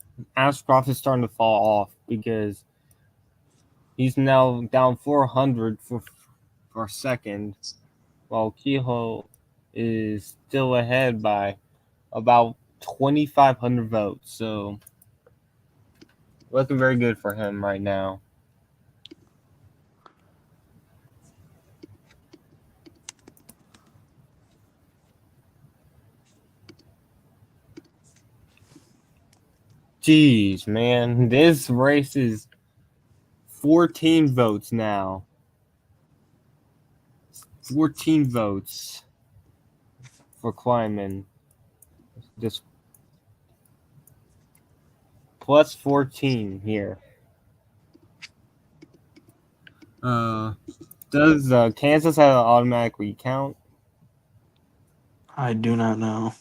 is starting to fall off because he's now down 400 for second, while Kehoe is still ahead by about 2,500 votes. So looking very good for him right now. Jeez, man, this race is 14 votes now. 14 votes for Kleinman. Just plus 14 here. Uh, does Kansas have an automatic recount?
I do not know.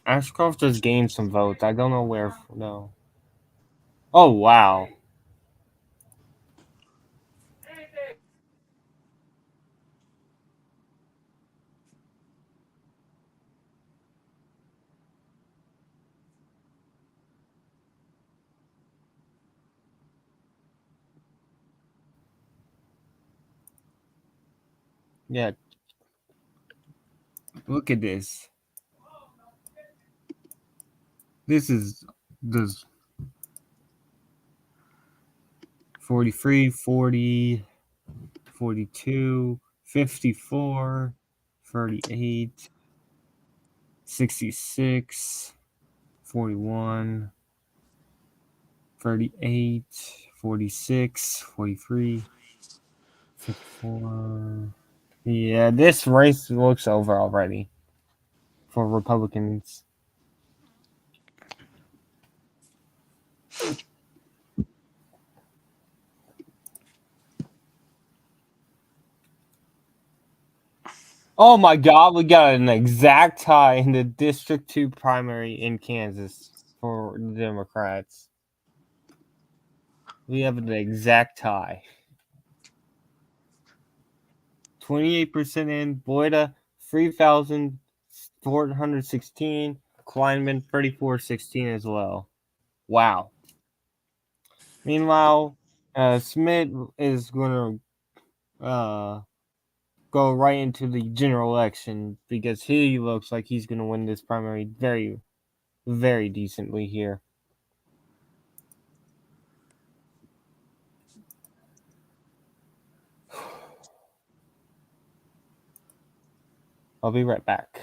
Ashcroft just gained some votes. I don't know where. No. Oh wow. Yeah. Look at this. This is this 43, 40. 42, 54, 38, 66, 41, 38, 46, 43, 54. Yeah, this race looks over already for Republicans. Oh my God, we got an exact tie in the District 2 primary in Kansas for the Democrats. We have an exact tie. 28% in, Boyda 3,416, Kleinman 3,416 as well. Wow. Meanwhile, Smith is going to go right into the general election because he looks like he's going to win this primary very, very decently here. I'll be right back.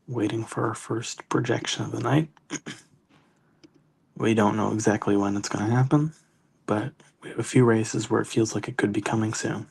Waiting for our first projection of the night. We don't know exactly when it's going to happen, but we have a few races where it feels like it could be coming soon.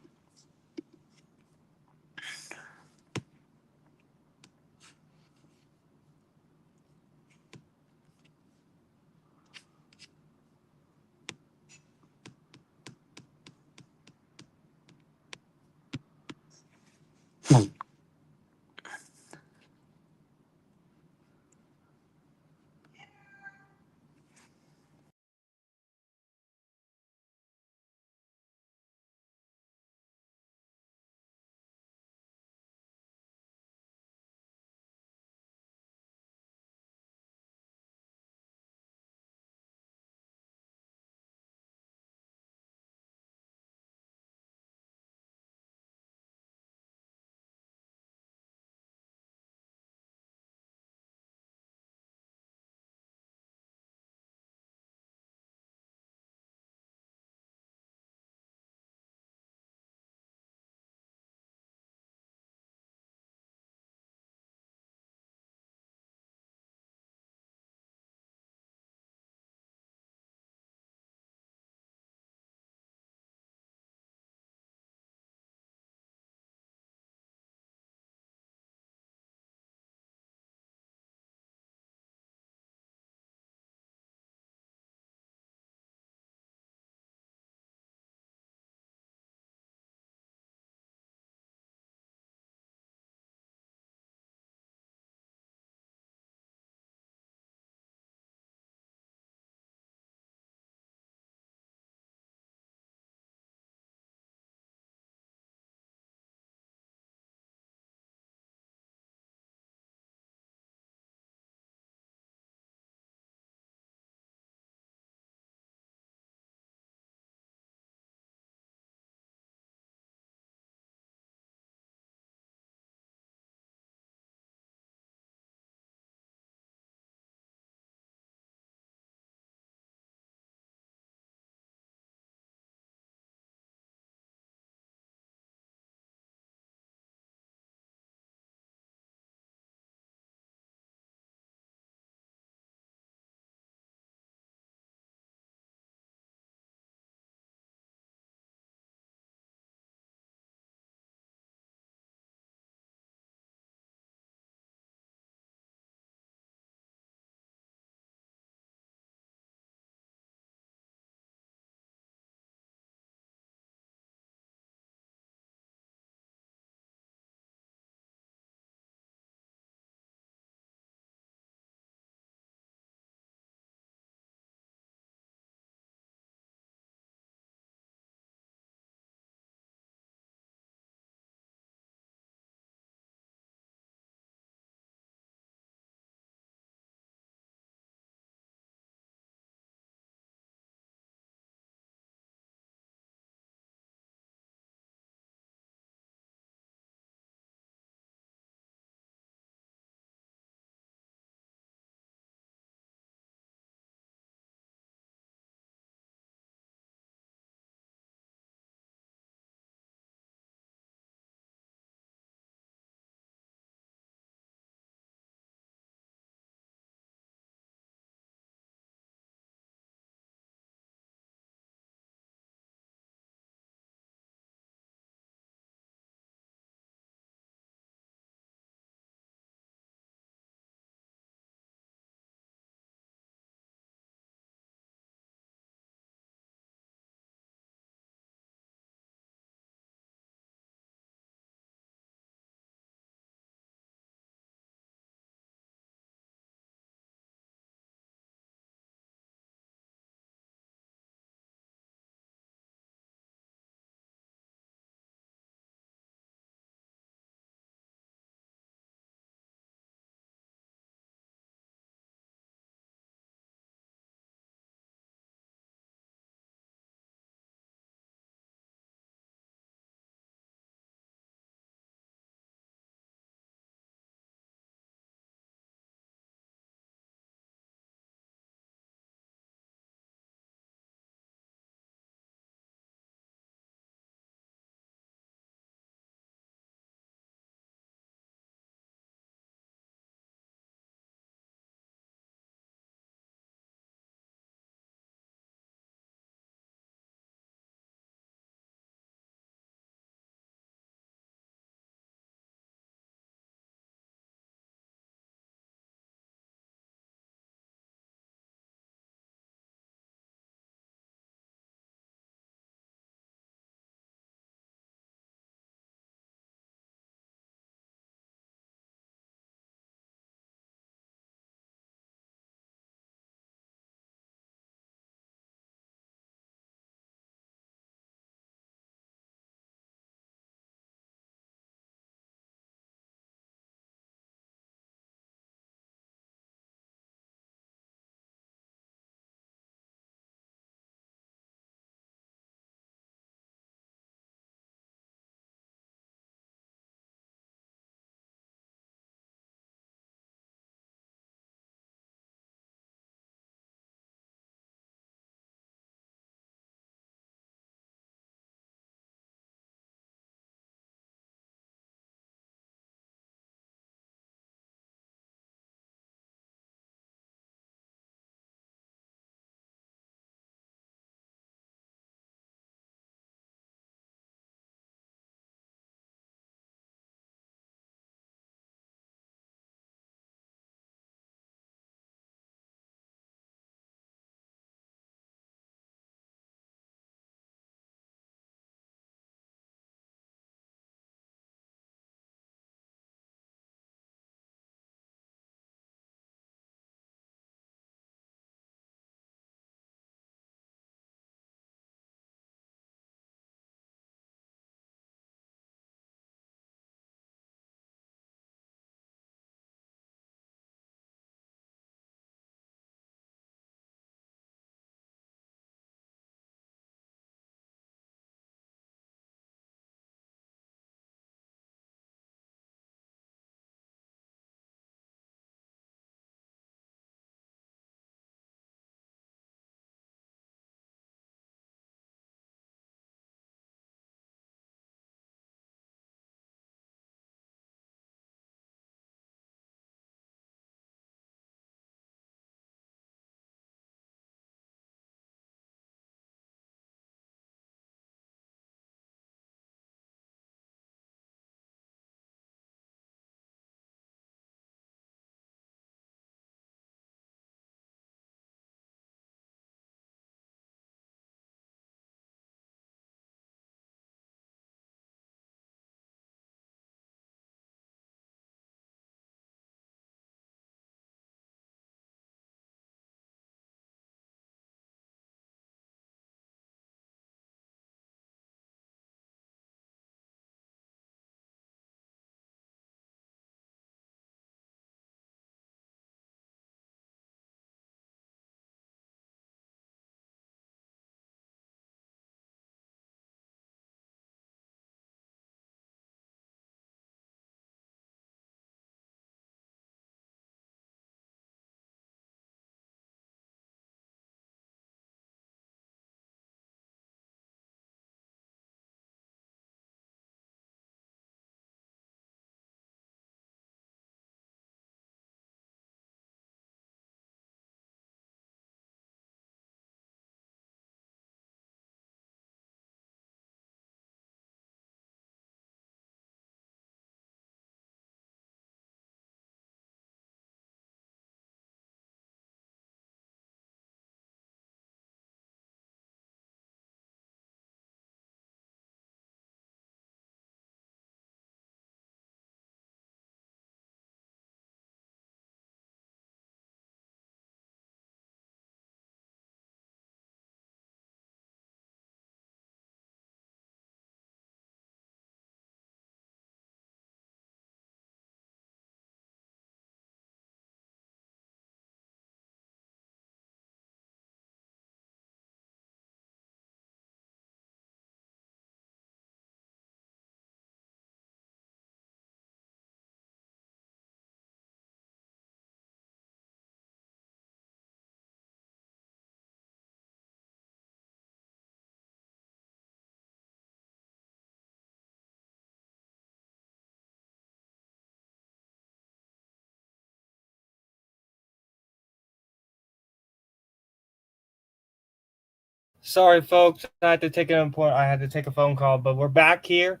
Sorry, folks. I had to take a phone call, but we're back here,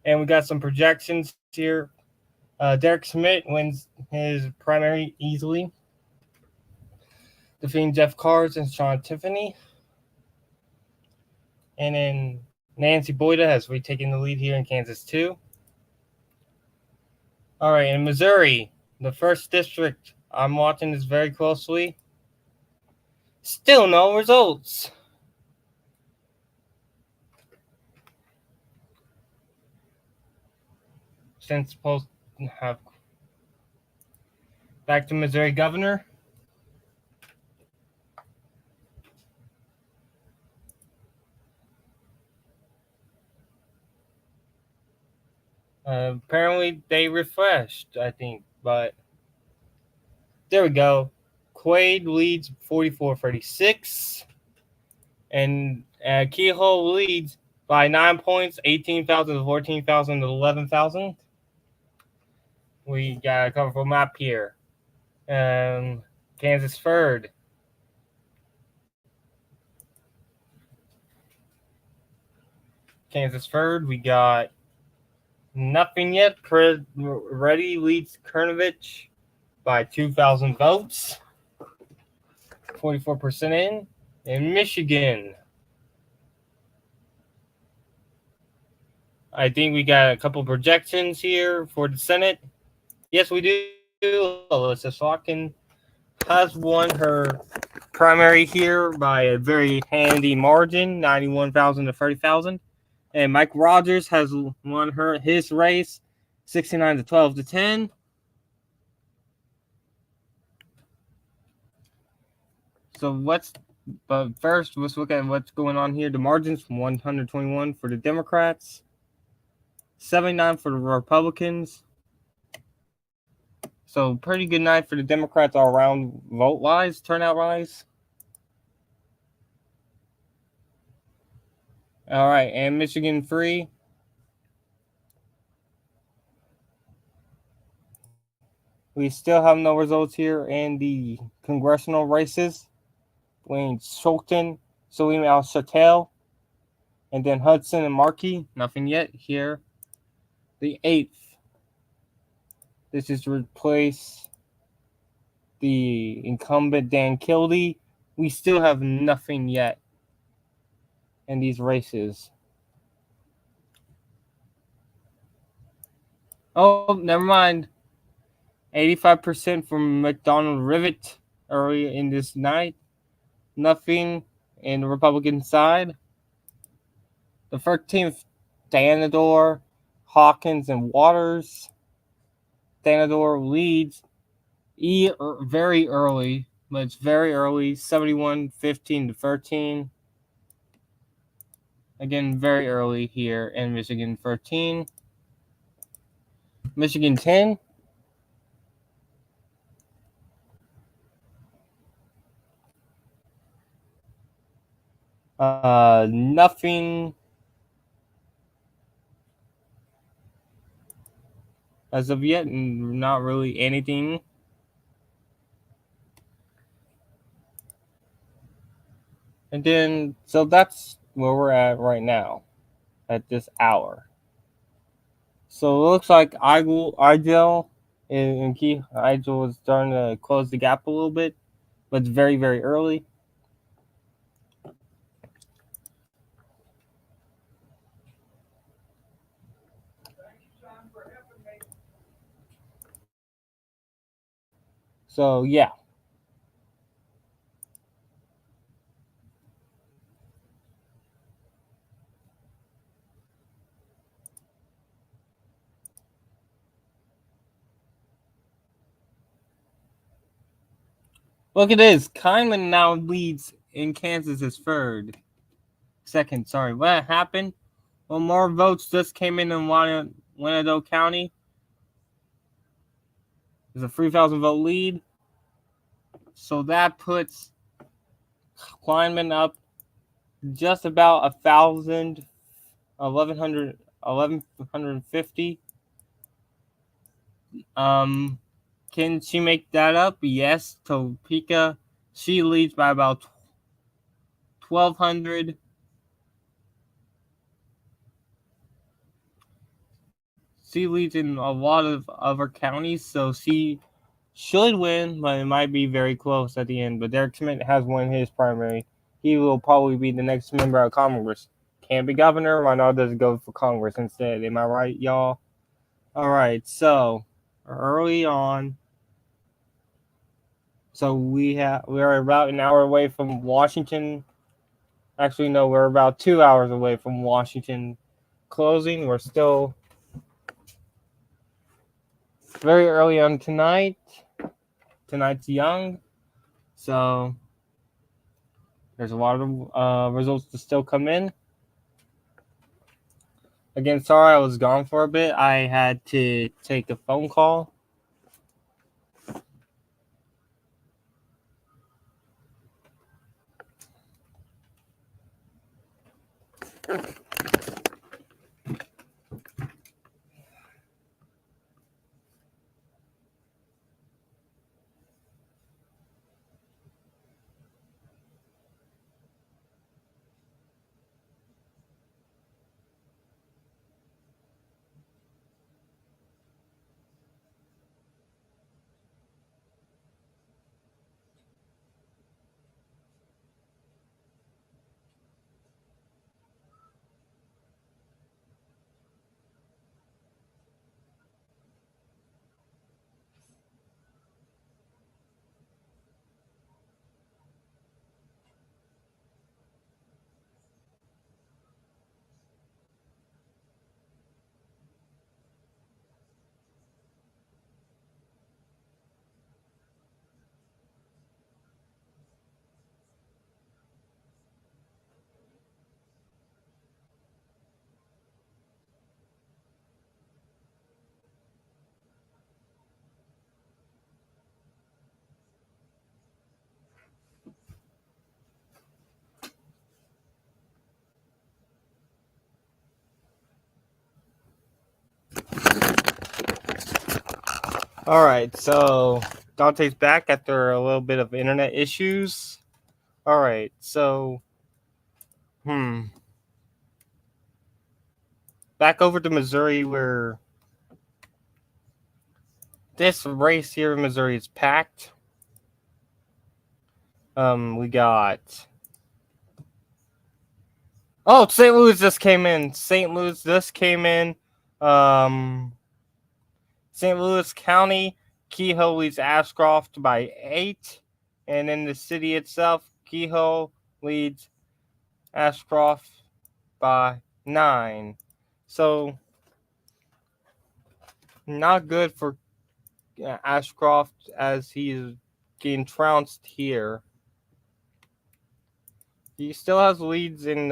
and we got some projections here. Derek Schmidt wins his primary easily, defeating Jeff Carrs and Sean Tiffany. And then Nancy Boyda has retaken the lead here in Kansas too. All right, in Missouri, the first district, I'm watching this very closely. Still no results. Since post have back to Missouri governor. Apparently they refreshed, I think, but there we go. Quaid leads 44-36, and Kehoe leads by 9 points, 18,000 to 14,000 to 11,000. We got a colorful map here. Kansas third. Kansas third. We got nothing yet. Ready leads Kernovich by 2,000 votes. 44% in. In Michigan, I think we got a couple projections here for the Senate. Yes, we do. Alyssa Slotkin has won her primary here by a very handy margin, 91,000 to 30,000. And Mike Rogers has won his race, 69 to 12 to 10. But first, let's look at what's going on here. The margins from 121 for the Democrats, 79 for the Republicans. So pretty good night for the Democrats all around vote-wise, turnout-wise. All right, and Michigan free. We still have no results here in the congressional races. Wayne Schulten, Salim Al-Shatel, and then Hudson and Markey. Nothing yet here. The 8th. This is to replace the incumbent Dan Kildee. We still have nothing yet in these races. Oh, never mind. 85% from McDonald Rivet early in this night. Nothing in the Republican side. The 13th, Danador, Hawkins, and Waters. Danador leads very early, but it's very early, 71-15 to 13. Again, very early here in Michigan 13. Michigan 10. Nothing as of yet, not really anything. And then, so that's where we're at right now, at this hour. So it looks like Igel and Key Igel is starting to close the gap a little bit, but it's very, very early. So yeah. Look at this. Kyman now leads in Kansas as second. Sorry, what happened? Well, more votes just came in Winnebago County. There's a 3,000 vote lead. So that puts Kleinman up just about 1,000, 1,150. Can she make that up? Yes. Topeka, she leads by about 1,200. She leads in a lot of other counties, so she should win, but it might be very close at the end. But Derek Schmidt has won his primary. He will probably be the next member of Congress. Can't be governor. Why not does go for Congress instead? Am I right, y'all? All right. So early on, so we're about an hour away from Washington. Actually, no, we're about 2 hours away from Washington closing. We're still very early on tonight. Tonight's young, so there's a lot of results to still come in. Again, sorry I was gone for a bit. I had to take a phone call. All right, so Dante's back after a little bit of internet issues. All right, so back over to Missouri, where this race here in Missouri is packed. We got St. Louis just came in. St. Louis just came in. St. Louis County, Kehoe leads Ashcroft by 8, and in the city itself, Kehoe leads Ashcroft by 9. So not good for Ashcroft as he's getting trounced here. He still has leads in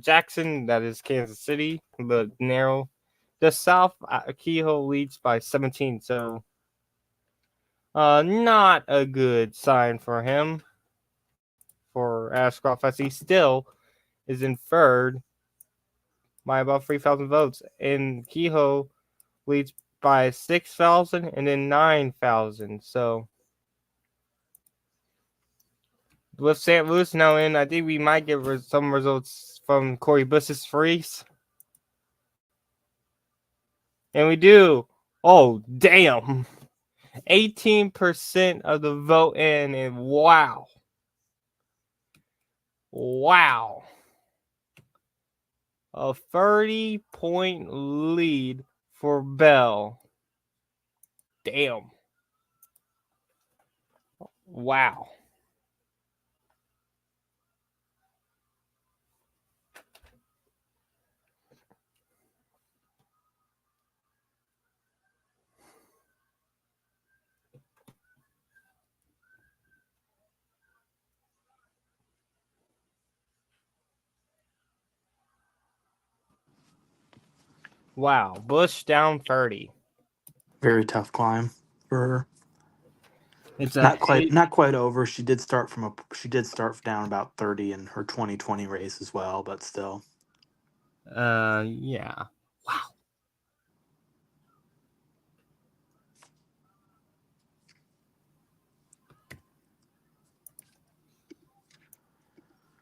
Jackson, that is Kansas City, but narrow. The South, Kehoe leads by 17, so not a good sign for him, for Ashcroft, as he still is in third by about 3,000 votes. And Kehoe leads by 6,000 and then 9,000. So with St. Louis now in, I think we might get some results from Corey Bush's freeze. And we do. Oh, damn. 18% of the vote in, and wow. Wow. A 30-point lead for Bell. Damn. Wow. Wow. Bush down 30.
Very tough climb for her.
It's a
Not quite over. She did start down about 30 in her 2020 race as well, but still.
Yeah. Wow.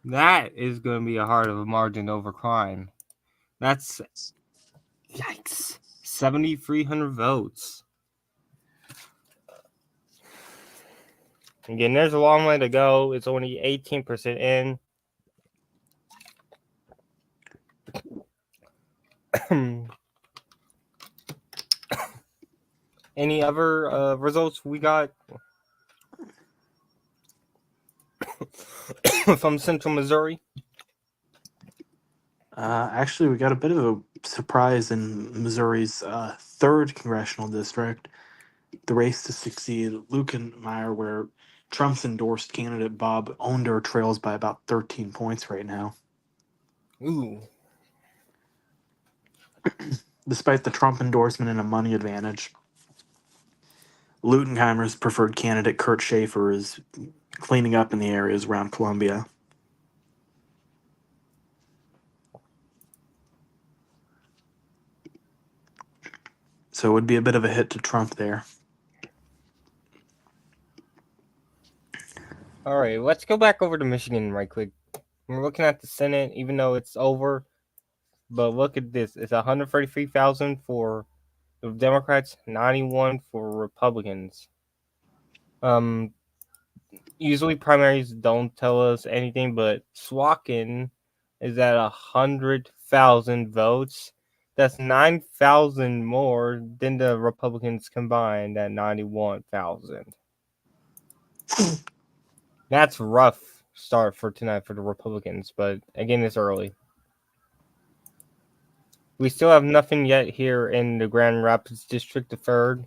That is going to be a hard of a margin over crime. That's yikes. 7,300 votes. Again, there's a long way to go. It's only 18% in. Any other results we got from Central Missouri?
Actually, we got a bit of a surprise in Missouri's third congressional district, the race to succeed Lukenmeyer, where Trump's endorsed candidate Bob Onder trails by about 13 points right now.
Ooh.
Despite the Trump endorsement and a money advantage, Lutenheimer's preferred candidate Kurt Schaefer is cleaning up in the areas around Columbia. So it would be a bit of a hit to Trump there.
All right, let's go back over to Michigan right quick. We're looking at the Senate, even though it's over. But look at this: it's 133,000 for the Democrats, 91 for Republicans. Um, Usually primaries don't tell us anything, but Swakin is at 100,000 votes. That's 9,000 more than the Republicans combined at 91,000. That's rough start for tonight for the Republicans, but again, it's early. We still have nothing yet here in the Grand Rapids District, the third.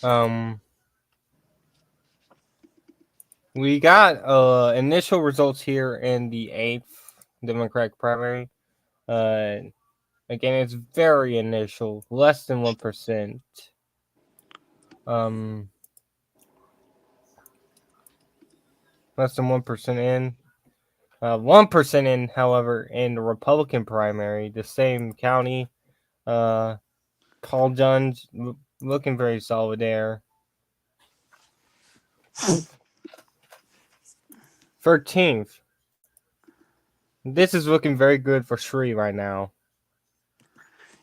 Um, we got initial results here in the eighth Democratic primary. Uh, Again, it's very initial, less than 1%. Um, Less than 1% in. 1% in, however, in the Republican primary, the same county. Paul Dunn's looking very solid there. 13th. This is looking very good for Sri right now.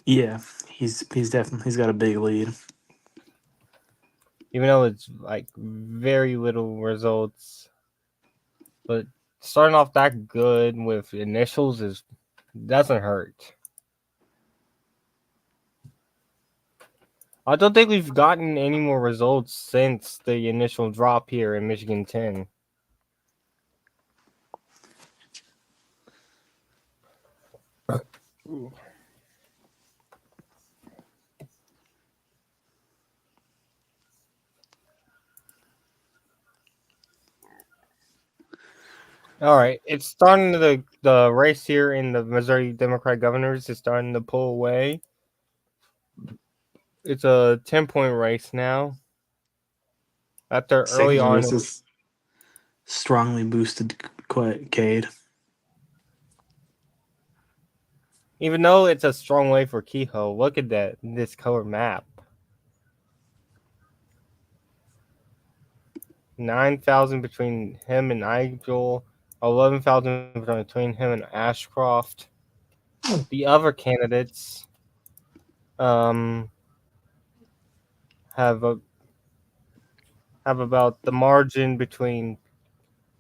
Yeah, he's definitely he's got a big lead.
Even though it's like very little results. But starting off that good with initials is doesn't hurt. I don't think we've gotten any more results since the initial drop here in Michigan 10. All right, it's starting the race here in the Missouri Democrat governors is starting to pull away. It's a 10-point race now. After early
Second
on,
race is strongly boosted Cade.
even though it's a strong way for Kehoe, look at this color map. 9,000 between him and Nigel, 11,000 between him and Ashcroft. The other candidates um, have a, have about the margin between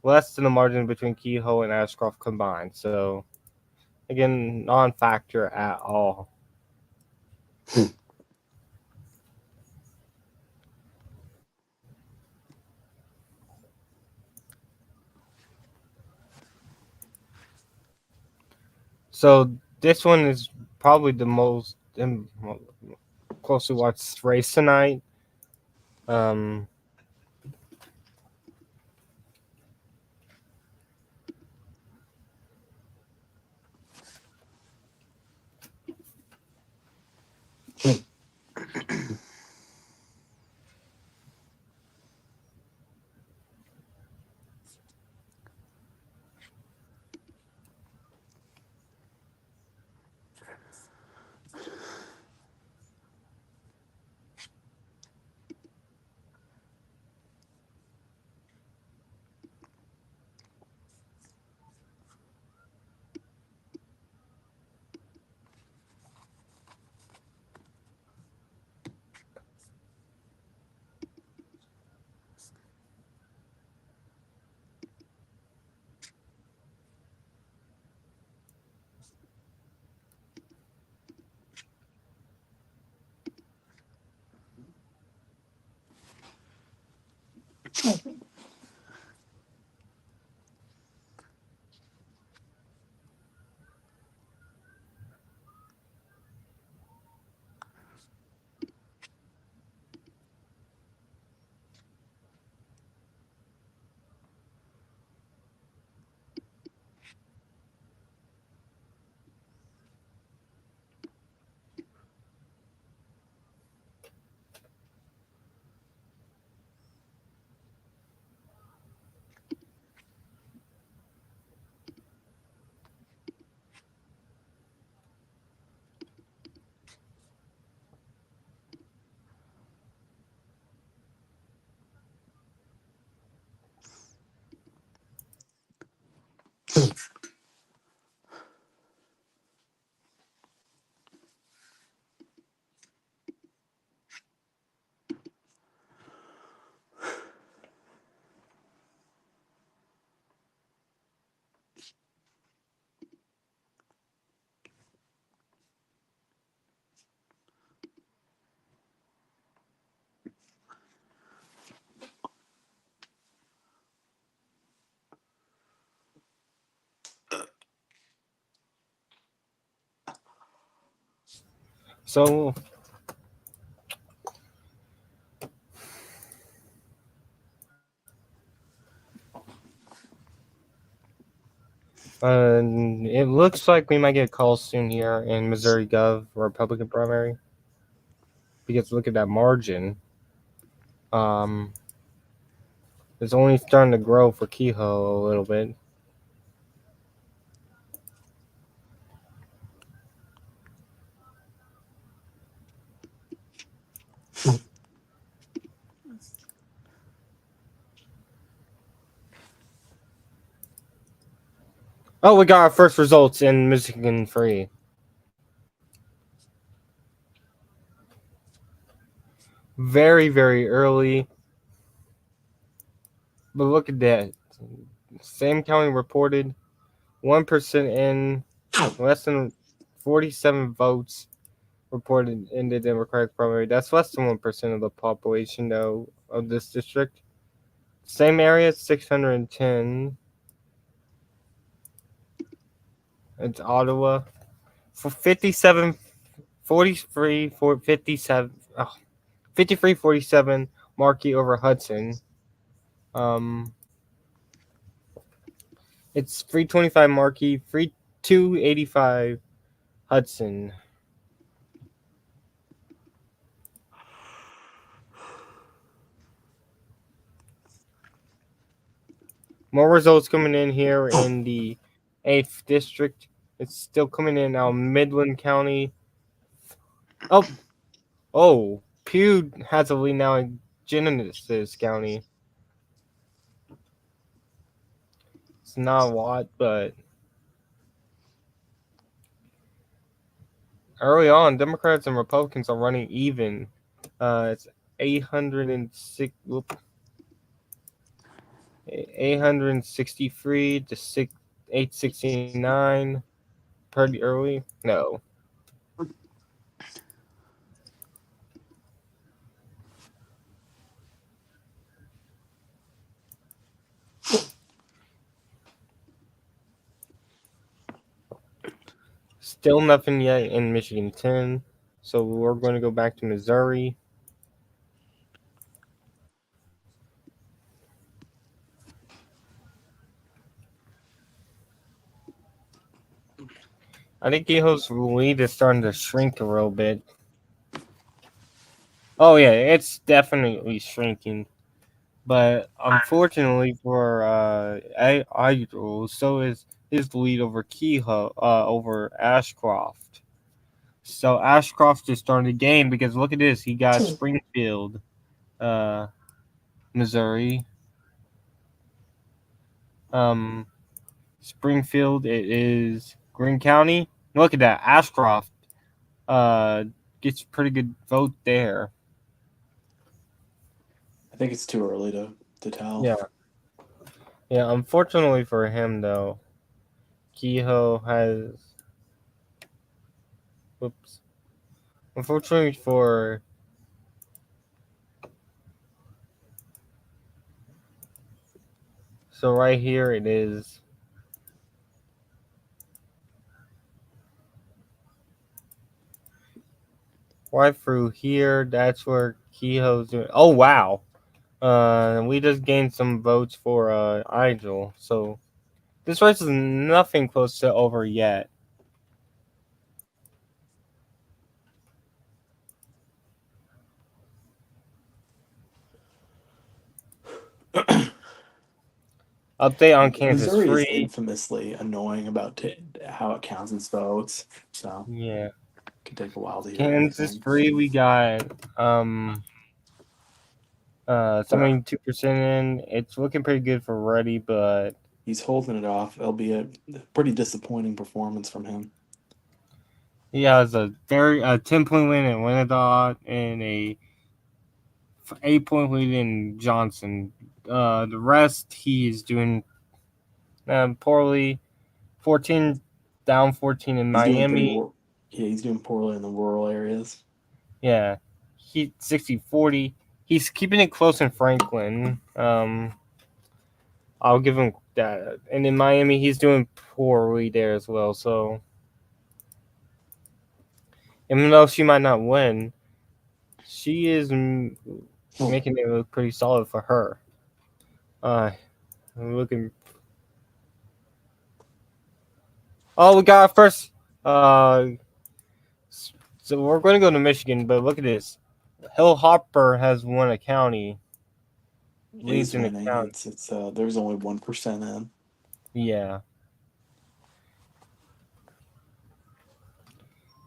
less than the margin between Kehoe and Ashcroft combined. So again, non-factor at all. So this one is probably the most closely watched race tonight. Um, So it looks like we might get calls soon here in Missouri Gov Republican primary because look at that margin. Um, it's only starting to grow for Kehoe a little bit. Oh, we got our first results in Michigan Free. Very, very early. But look at that. Same county reported 1% in, less than 47 votes reported in the Democratic primary. That's less than 1% of the population, though, of this district. Same area, 610. It's Ottawa. For 57, 43, for 57, 53, 47, Markey over Hudson. Um, it's 325 Markey, 285 Hudson. More results coming in here in the 8th district. It's still coming in now. Midland County. Oh, Pew has a lead now in Genesis County. It's not a lot, but early on, Democrats and Republicans are running even. It's 806. 863 to 869. Pretty early. No. Still nothing yet in Michigan 10. So we're going to go back to Missouri. I think Kehoe's lead is starting to shrink a little bit. Oh yeah, it's definitely shrinking. But unfortunately for Idol, so is his lead over Kehoe, over Ashcroft. So Ashcroft is starting to gain because look at this. He got Springfield, uh, Missouri. Um, Springfield, it is Greene County. Look at that. Ashcroft gets a pretty good vote there.
I think it's too early to tell.
Yeah. Yeah, unfortunately for him, though, Kehoe has. Whoops. Unfortunately for. So right here it is. Right through here, that's where Kehoe's doing. Oh wow! We just gained some votes for Igel. So this race is nothing close to over yet. Update on Kansas
Missouri is
Free.
infamously annoying about how it counts its votes, so
Yeah,
it could take a while to hear
Kansas
anything.
Free. We got 72% in. It's looking pretty good for Ruddy, but
He's holding it off, albeit a pretty disappointing performance from him.
he has a 10-point win in Winnedot and a 8-point lead in Johnson. The rest he's doing poorly. 14 down 14 in
He's doing pretty
Miami.
yeah, he's doing poorly in the rural areas.
Yeah. He 60-40. He's keeping it close in Franklin. I'll give him that. And in Miami, he's doing poorly there as well. So even though she might not win, she is
Oh,
making it look pretty solid for her. Uh, looking. Oh, we got our first. So we're going to go to Michigan, but look at this. Hill Hopper has won a county. Leads
is
in the
winning.
county.
It's there's only 1% in.
Yeah.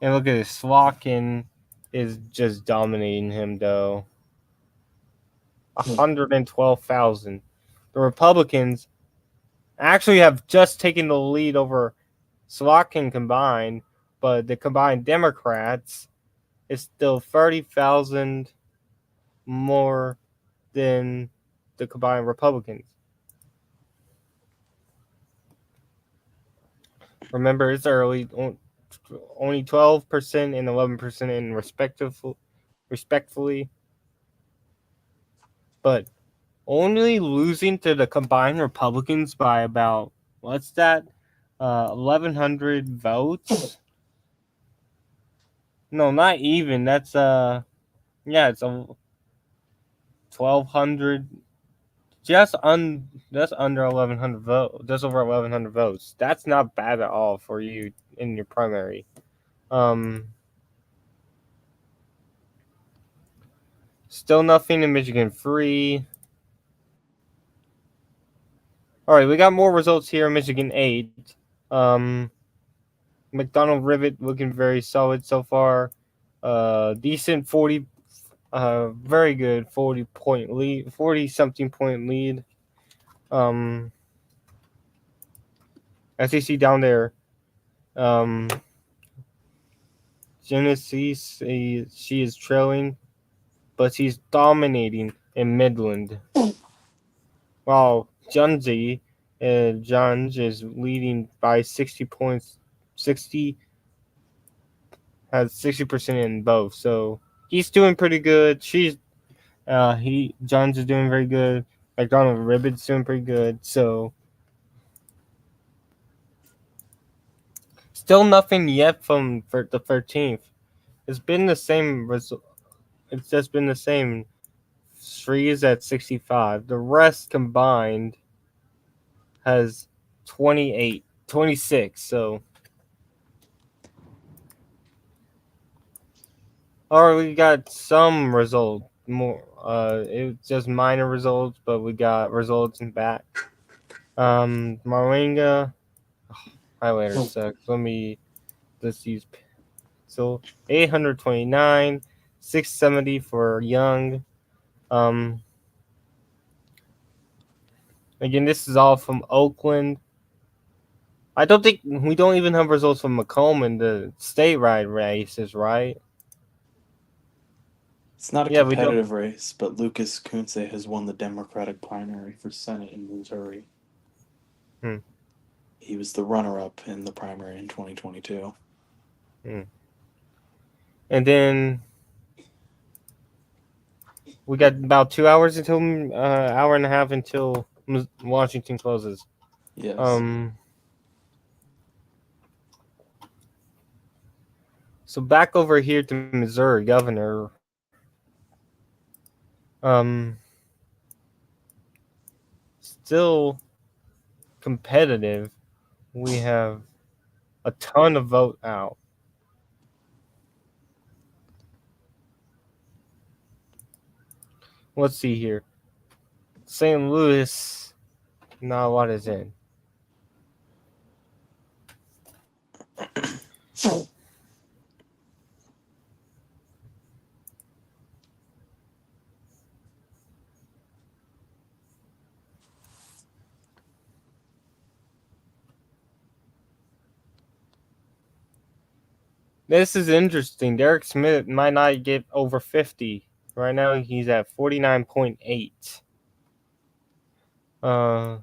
And look at this. Slotkin is just dominating him, though. 112,000. The Republicans actually have just taken the lead over Slotkin combined, but the combined Democrats is still 30,000 more than the combined Republicans. Remember, it's early. Only 12% and 11% in respectfully, but only losing to the combined Republicans by about what's that? 1,100 votes. No, not even. That's yeah, it's a 1,200. That's under 1,100 votes. Just over 1,100 votes. That's not bad at all for you in your primary. Um, Still nothing in Michigan Free. All right, we got more results here in Michigan 8. McDonald Rivet looking very solid so far. Decent 40, very good 40-point lead, 40 something point lead. As you see down there, um, Genesis, she is trailing, but she's dominating in Midland. While Junge is leading by 60 points. 60 has 60% in both, so he's doing pretty good. John's is doing very good. McDonald Ribbit's doing pretty good. So still nothing yet from for the 13th. It's been the same result. It's just been the same. Sri is at 65. The rest combined has 28, 26. So or we got some result more. It's just minor results, but we got results in back. Moringa highlighter
Oh,
sucks. Let's use so 829, 670 for Young. Um, Again, this is all from Oakland. I don't think we don't even have results from Macomb in the statewide races, right?
it's not a
Yeah, we don't.
competitive race, but Lucas Kunze has won the Democratic primary for Senate in Missouri.
Hmm,
He was the runner-up in the primary in 2022.
hmm. And then we got about 2 hours until hour and a half until Washington closes.
Yes.
Um, so back over here to Missouri governor. Um, Still competitive. We have a ton of vote out. Let's see here. St. Louis, not a lot is in. This is interesting. Derek Smith might not get over 50. Right now, he's at 49.8. Uh,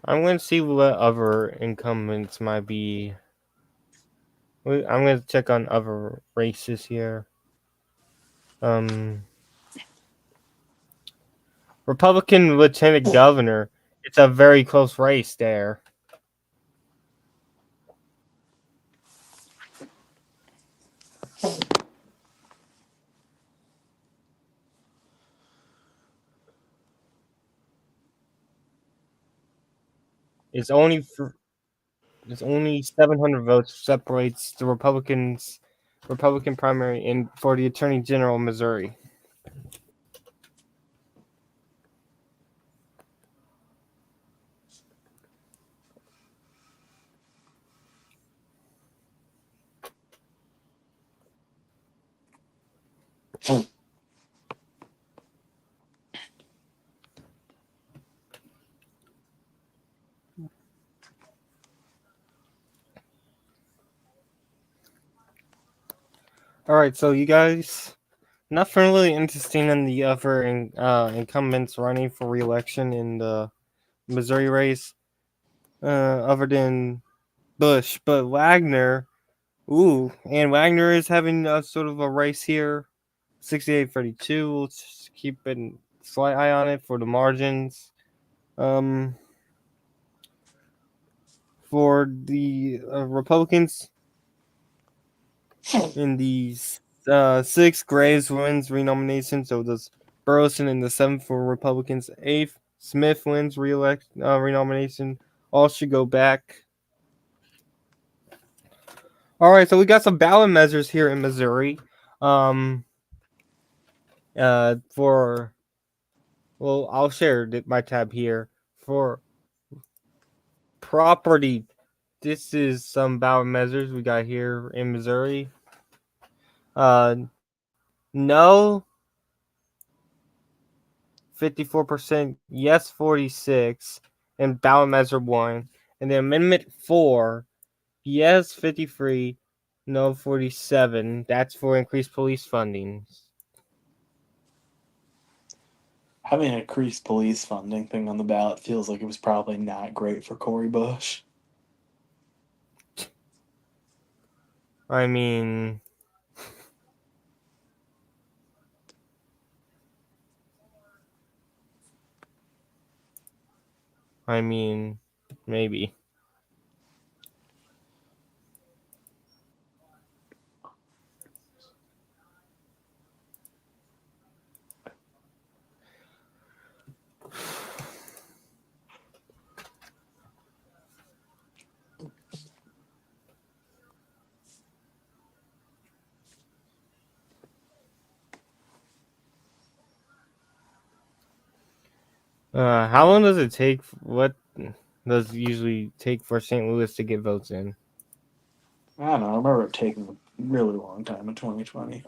I'm going to see what other incumbents might be. I'm going to check on other races here. Um, Republican lieutenant governor. It's a very close race there. It's only for, it's only 700 votes separates the Republican primary in for the Attorney General of Missouri. All right, so you guys, nothing really interesting in the other incumbents running for re-election in the Missouri race, other than Bush, but Wagner. Ooh, and Wagner is having a sort of a race here. 68-32. Let's keep a slight eye on it for the margins. Um, for the Republicans in the sixth, Graves wins renomination. So does Burleson in the seventh for Republicans. Eighth, Smith wins renomination. All should go back. All right, so we got some ballot measures here in Missouri. Um, for well, I'll share my tab here for property. This is some ballot measures we got here in Missouri. Uh, no, 54%, yes, 46, and ballot measure 1. And then Amendment 4, yes, 53, no, 47. That's for increased police funding.
Having a increased police funding thing on the ballot feels like it was probably not great for Cory Bush.
I mean, I mean, maybe. How long does it take? What does it usually take for St. Louis to get votes in?
I don't know. I remember it taking a really long time in 2020.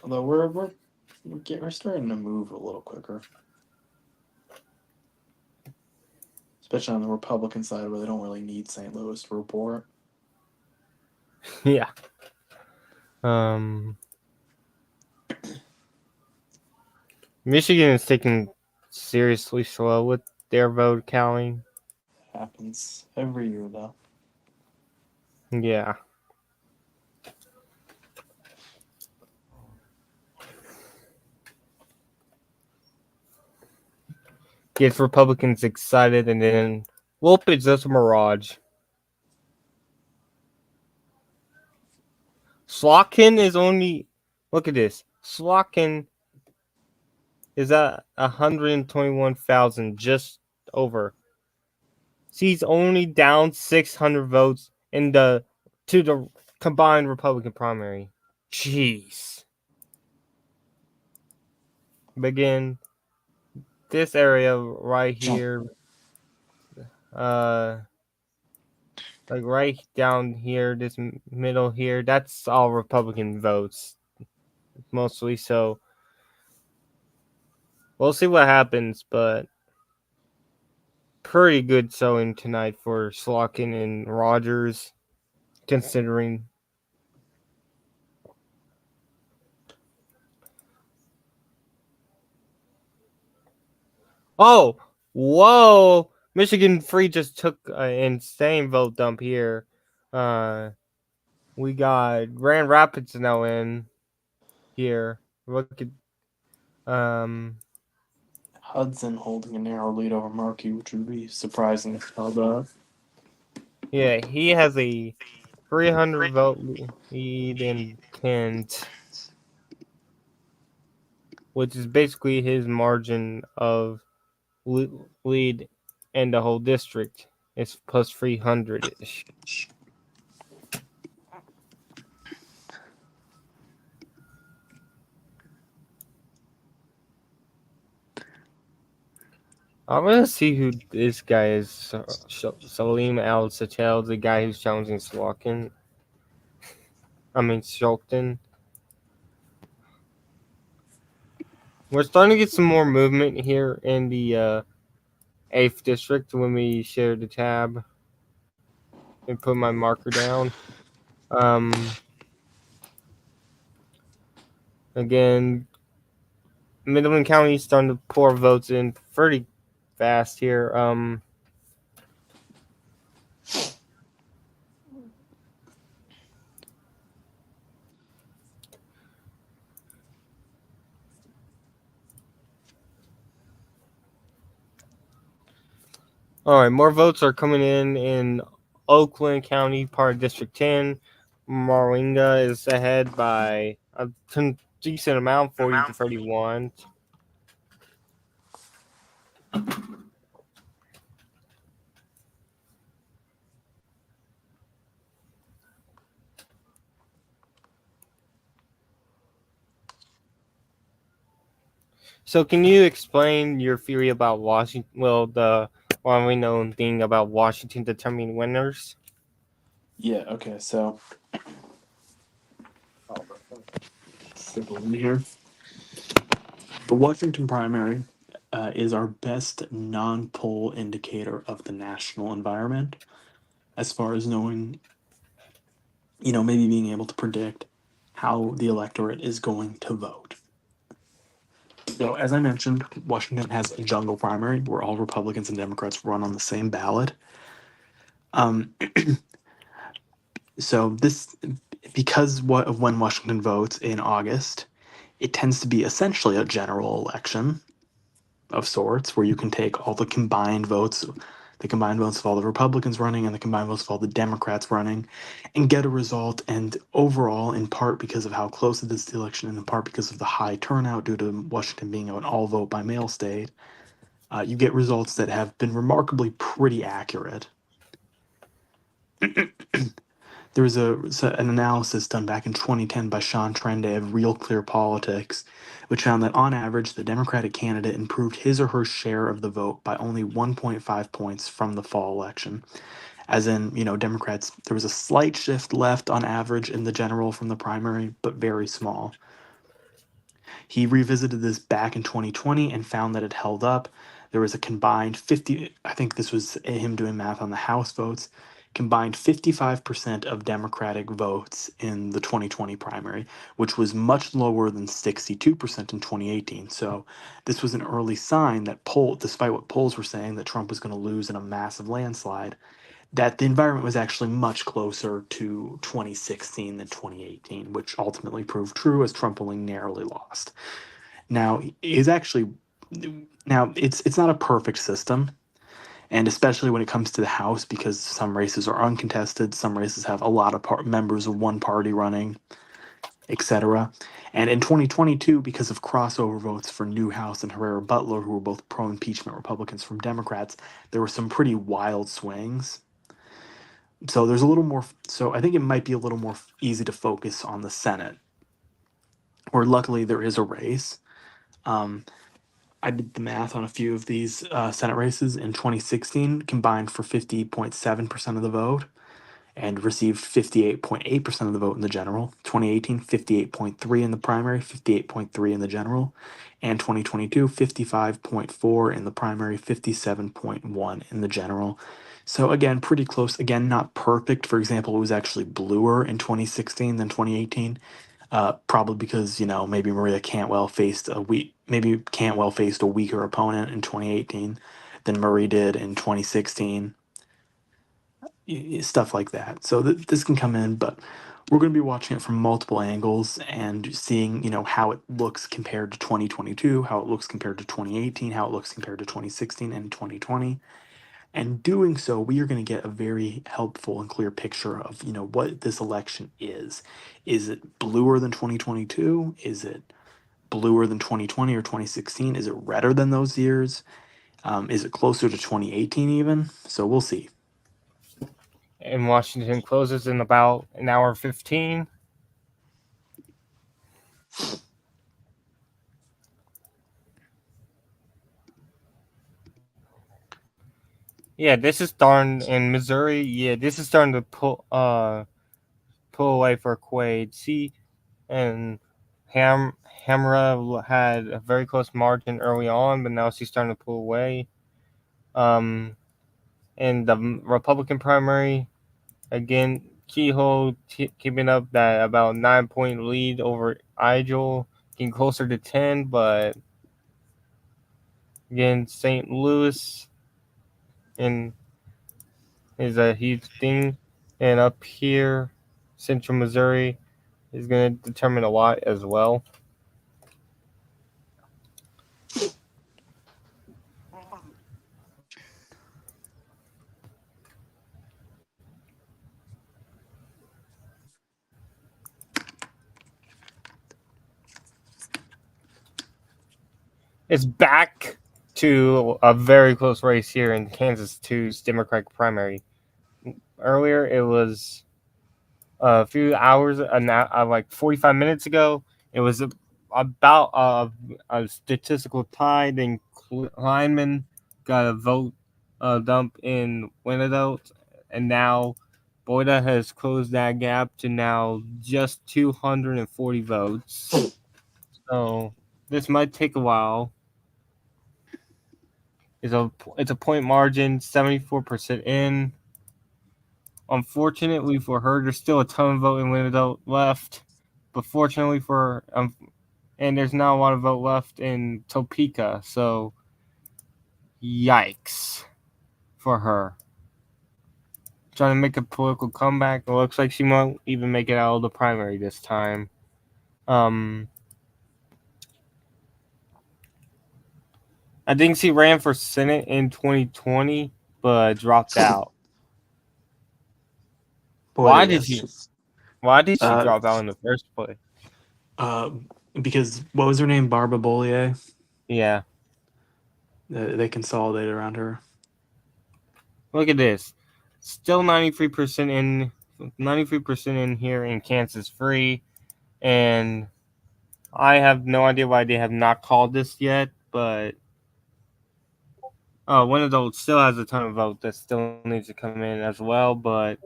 Although we're starting to move a little quicker, especially on the Republican side where they don't really need St. Louis to report.
Yeah. Um. Michigan is taking seriously slow with their vote counting.
Happens every year, though.
Yeah. Gets Republicans excited and then whoop, it's just a mirage. Slotkin is only look at this. Slotkin is at 121,000, just over. See, he's only down 600 votes in the to the combined Republican primary. Jeez. Begin this area right here, uh, like right down here, this middle here. That's all Republican votes, mostly. So we'll see what happens, but pretty good showing tonight for Slotkin and Rogers, considering. Oh, whoa! Michigan Free just took an insane vote dump here. Uh, we got Grand Rapids now in here. Look at
Hudson holding a narrow lead over Markey, which would be surprising if held up.
yeah, he has a 300 vote lead in Kent, which is basically his margin of lead in the whole district. It's plus 300 ish. I want to see who this guy is. Salim Al Satel, the guy who's challenging Slotkin. I mean, Shulkin. We're starting to get some more movement here in the 8th district when we share the tab and put my marker down. Um, Again, Midland County is starting to pour votes in pretty fast here. All right, more votes are coming in Oakland County, part of District 10. Moringa is ahead by a decent amount, 40 to 31. So, can you explain your theory about Washington? Well, the widely known thing about Washington determining winners.
Yeah, okay, so. In here. The Washington primary is our best non poll indicator of the national environment as far as knowing, maybe being able to predict how the electorate is going to vote. So, as I mentioned, Washington has a jungle primary where all Republicans and Democrats run on the same ballot. Um, so this, because of when Washington votes in August, it tends to be essentially a general election of sorts, where you can take all the combined votes of all the Republicans running and the combined votes of all the Democrats running, and get a result. And overall, in part because of how close it is to the election, and in part because of the high turnout due to Washington being an all vote by mail state, you get results that have been remarkably pretty accurate. There was an analysis done back in 2010 by Sean Trende of Real Clear Politics, which found that on average, the Democratic candidate improved his or her share of the vote by only 1.5 points from the fall election. As in, Democrats, there was a slight shift left on average in the general from the primary, but very small. He revisited this back in 2020 and found that it held up. There was a combined 50, I think this was him doing math on the House votes. combined 55% of Democratic votes in the 2020 primary, which was much lower than 62% in 2018. So this was an early sign that despite what polls were saying that Trump was going to lose in a massive landslide, that the environment was actually much closer to 2016 than 2018, which ultimately proved true as Trump only narrowly lost. Now, is actually now it's not a perfect system, and especially when it comes to the House, because some races are uncontested, some races have a lot of members of one party running, etc. And in 2022, because of crossover votes for Newhouse and Herrera Butler, who were both pro impeachment Republicans from Democrats, there were some pretty wild swings. So there's a little more. So I think it might be a little more easy to focus on the Senate, where luckily there is a race. Um, I did the math on a few of these Senate races in 2016, combined for 50.7% of the vote and received 58.8% of the vote in the general. 2018, 58.3 in the primary, 58.3 in the general. And 2022, 55.4 in the primary, 57.1 in the general. So again, pretty close. Again, not perfect. For example, it was actually bluer in 2016 than 2018. Probably because maybe Maria Cantwell faced a weaker opponent in 2018 than Murray did in 2016, stuff like that. So this can come in, but we're going to be watching it from multiple angles and seeing how it looks compared to 2022, how it looks compared to 2018, how it looks compared to 2016 and 2020. And doing so, we are going to get a very helpful and clear picture of what this election is. Is it bluer than 2022? Is it bluer than 2020 or 2016? Is it redder than those years? Is it closer to 2018 even? So we'll see.
And Washington closes in about an hour 15. Yeah, this is starting in Missouri. Yeah, this is starting to pull away for Quaid. See, and Ham Hamra had a very close margin early on, but now she's starting to pull away. Um, in the Republican primary, again, Kehoe keeping up that about 9 point lead over Igel, getting closer to 10, but again, St. Louis in is a huge thing, and up here, Central Missouri is going to determine a lot as well. It's back to a very close race here in Kansas 2's Democratic primary. Earlier, it was a few hours, like 45 minutes ago. It was about a statistical tie. Then Kleinman got a vote dump in Winnedot, and now Boyda has closed that gap to now just 240 votes. So this might take a while. It's a point margin, 74% in. Unfortunately for her, there's still a ton of vote in Winnedot left. But fortunately for and there's not a lot of vote left in Topeka, so yikes for her. Trying to make a political comeback. It looks like she won't even make it out of the primary this time. Um, I think she ran for Senate in 2020, but dropped out.
Boy,
Why did she?
yes.
Why did she
Uh,
drop out in the first place?
uh, because what was her name? Barbara Bollier.
Yeah,
They consolidated around her.
look at this. Still 93% in, 93% in here in Kansas free, and I have no idea why they have not called this yet, but one adult still has a ton of vote that still needs to come in as well, but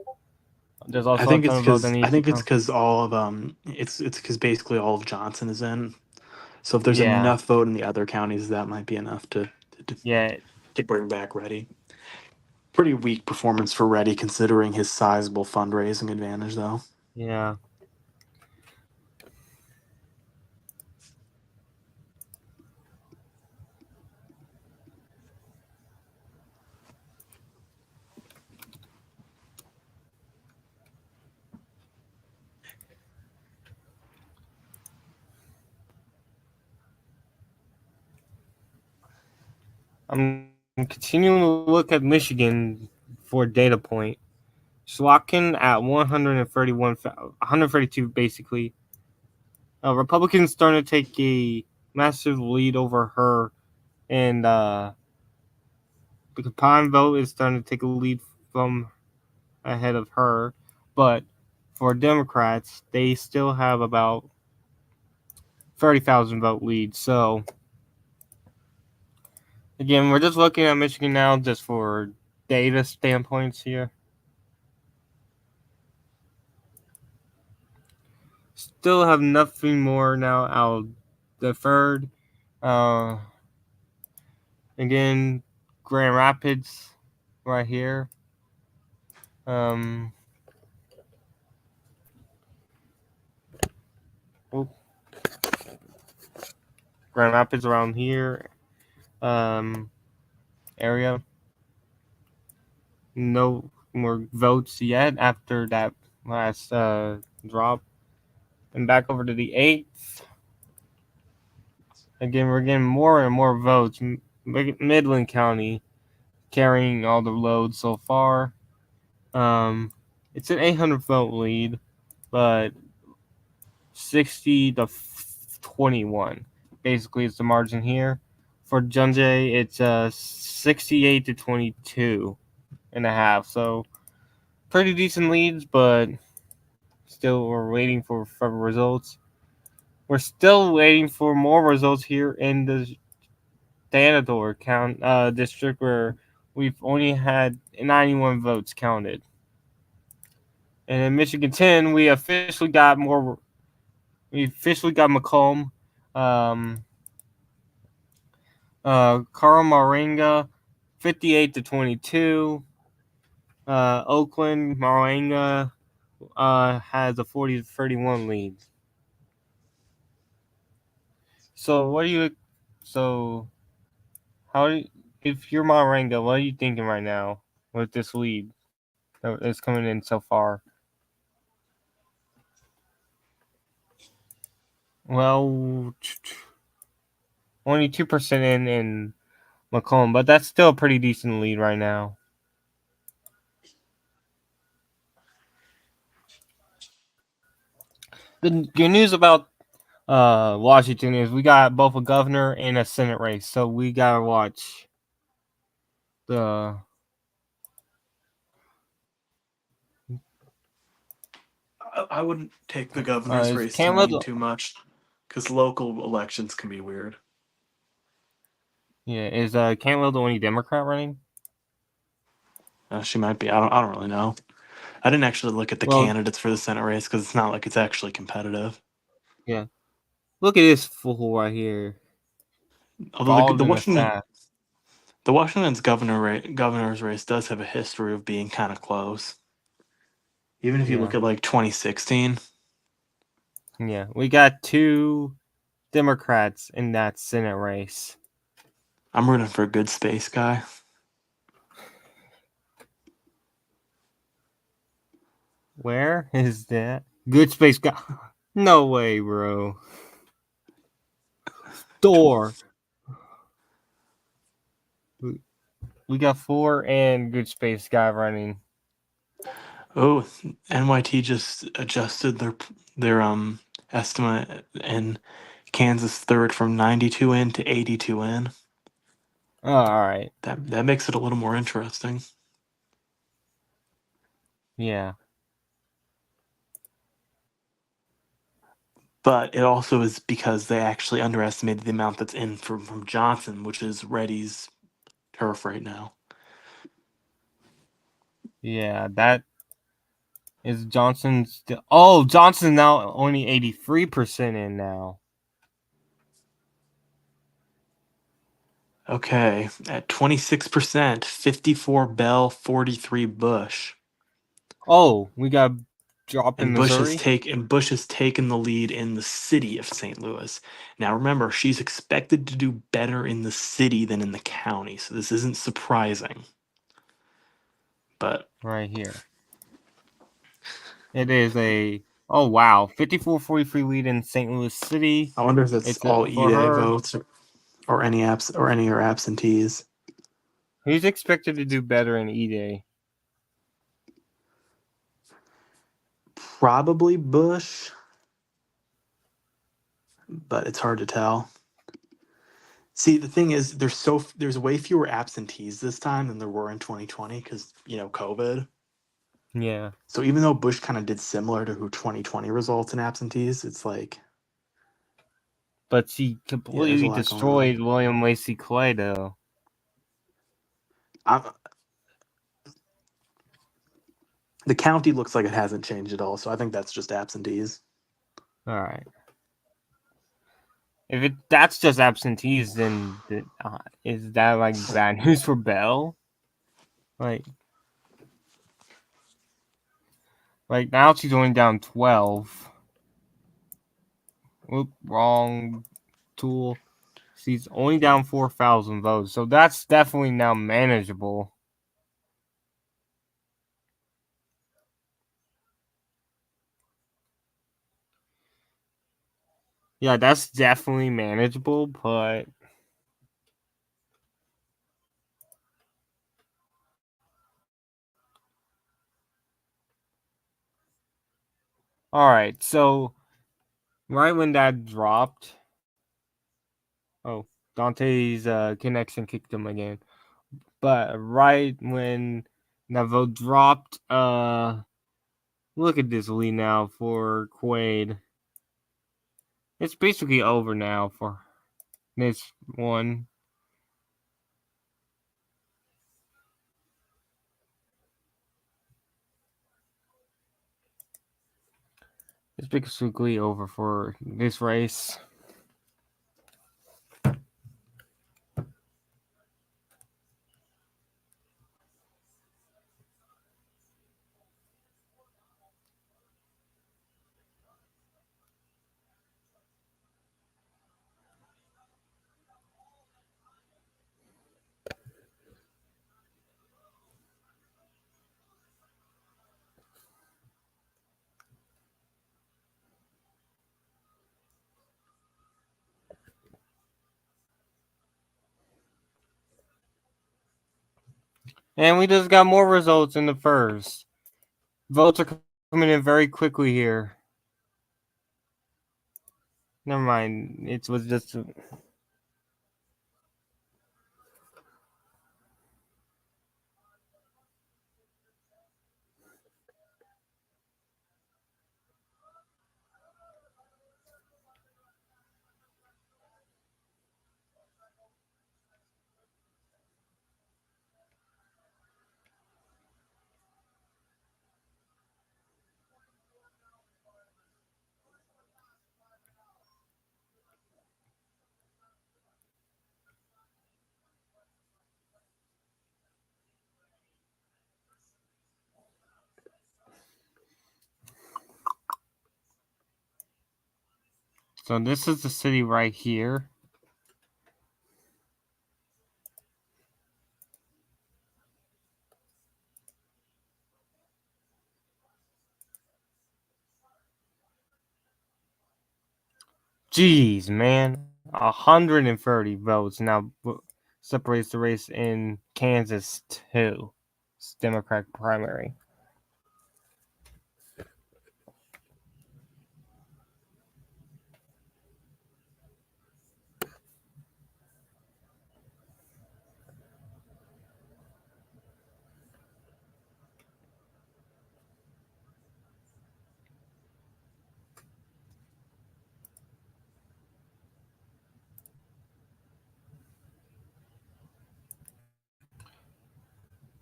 there's also a ton of vote that
I
needs to
think it's
come.
because all of it's because basically all of Johnson is in. So if there's
Yeah,
enough vote in the other counties, that might be enough to
yeah.
to bring back ready. Pretty weak performance for Reddy considering his sizable fundraising advantage, though.
Yeah. I'm continuing to look at Michigan for data point. Slotkin at 131, 132 basically. Republicans starting to take a massive lead over her, and the combined vote is starting to take a lead from ahead of her. But for Democrats, they still have about 30,000 vote lead. So again, we're just looking at Michigan now just for data standpoints here. Still have nothing more now out the third. Uh, again, Grand Rapids right here. Um, oh, Grand Rapids around here. Um, area. No more votes yet after that last drop. And back over to the eighth. Again, we're getting more and more votes. Midland County carrying all the load so far. Um, it's an 800 vote lead, but 60 to 21. Basically, it's the margin here. For Junjay, it's 68 to 22 and a half. So pretty decent leads, but still we're waiting for further results. We're still waiting for more results here in the Danador district where we've only had 91 votes counted. And in Michigan 10, we officially got more. We officially got Macomb, um, Carl Marenga, 58 to 22. Oakland Marenga has a 40 to 31 lead. So what do you? So how do you, if you're Marenga, what are you thinking right now with this lead that is coming in so far? Well, only 2% in Macomb, but that's still a pretty decent lead right now. The good news about Washington is we got both a governor and a Senate race, so we gotta watch the.
I wouldn't take the governor's
Is
race to
Canada?
mean too much because local elections can be weird.
Yeah, is Canada the only Democrat running?
She might be. I don't really know. I didn't actually look at the
Well,
candidates for the Senate race because it's not like it's actually competitive.
yeah. Look at this fool right here,
Although
bald in the fat.
The Washington's governor's race does have a history of being kind of close. Even if you
Yeah,
look at like 2016,
yeah. We got two Democrats in that Senate race.
I'm rooting for a good space guy.
Where is that? Good space guy. No way, bro. Door. We got four and good space guy running.
Oh, NYT just adjusted their estimate and Kansas third from 92 in to 82 in.
Oh, all right.
That makes it a little more interesting.
Yeah.
But it also is because they actually underestimated the amount that's in from Johnson, which is Reddy's turf right now.
Yeah, that is Johnson still. Oh, Johnson's now only 83% in now.
Okay, at 26%, 54 Bell, 43 Bush.
Oh, we got a drop in
And Bush has
Missouri.
taken Bush has taken the lead in the city of St. Louis. Now remember, she's expected to do better in the city than in the county, so this isn't surprising. But
Right here. It is a oh wow, 54-43 lead in St. Louis City.
I wonder if it's
It's
all
for
E-Day
her.
votes or any are absentees.
Who's expected to do better in E-Day?
Probably Bush, but it's hard to tell. See, the thing is, there's way fewer absentees this time than there were in 2020 because COVID.
Yeah,
So even though Bush kind of did similar to who 2020 results in absentees, it's like
but she
there's a
completely
lot going on.
destroyed William Lacey Clay, though.
I'm, the county looks like it hasn't changed at all, so I think that's just absentees.
All right. If that's just absentees, then is that like bad news for Bell? Like, now she's only down 12. Oop, wrong tool. She's only down 4,000 votes, so that's definitely now manageable. Yeah, that's definitely manageable, but all right. So right when that dropped, oh, Dante's connection kicked him again. But right when that vote dropped, look at this lead now for Quaid. It's basically over now for this one. It's basically over for this race. And we just got more results in the first. Votes are coming in very quickly here. Never mind. It was just. So this is the city right here. Jeez, man. 130 votes now separates the race in Kansas too. It's Democratic primary.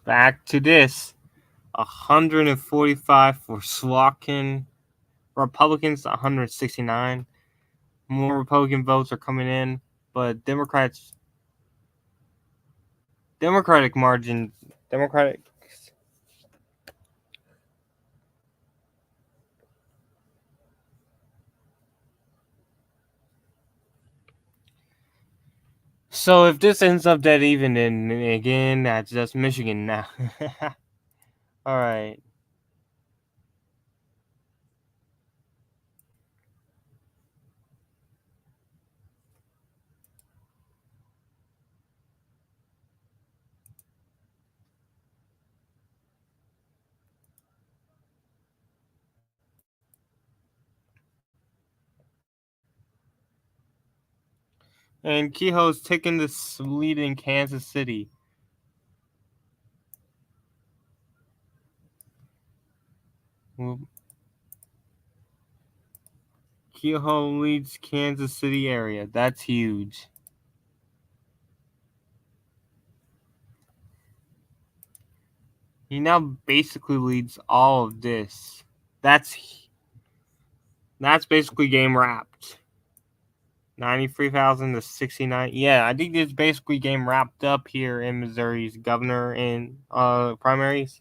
Back to this. 145 for Slotkin. Republicans 169. More Republican votes are coming in, but Democrats Democratic margin. Democratic. So if this ends up dead even, then again, that's just Michigan now. All right. And Kehoe's taking this lead in Kansas City. Kehoe leads Kansas City area. That's huge. He now basically leads all of this. That's basically game wrapped. 93,000 to 69. Yeah, I think it's basically game wrapped up here in Missouri's governor and primaries.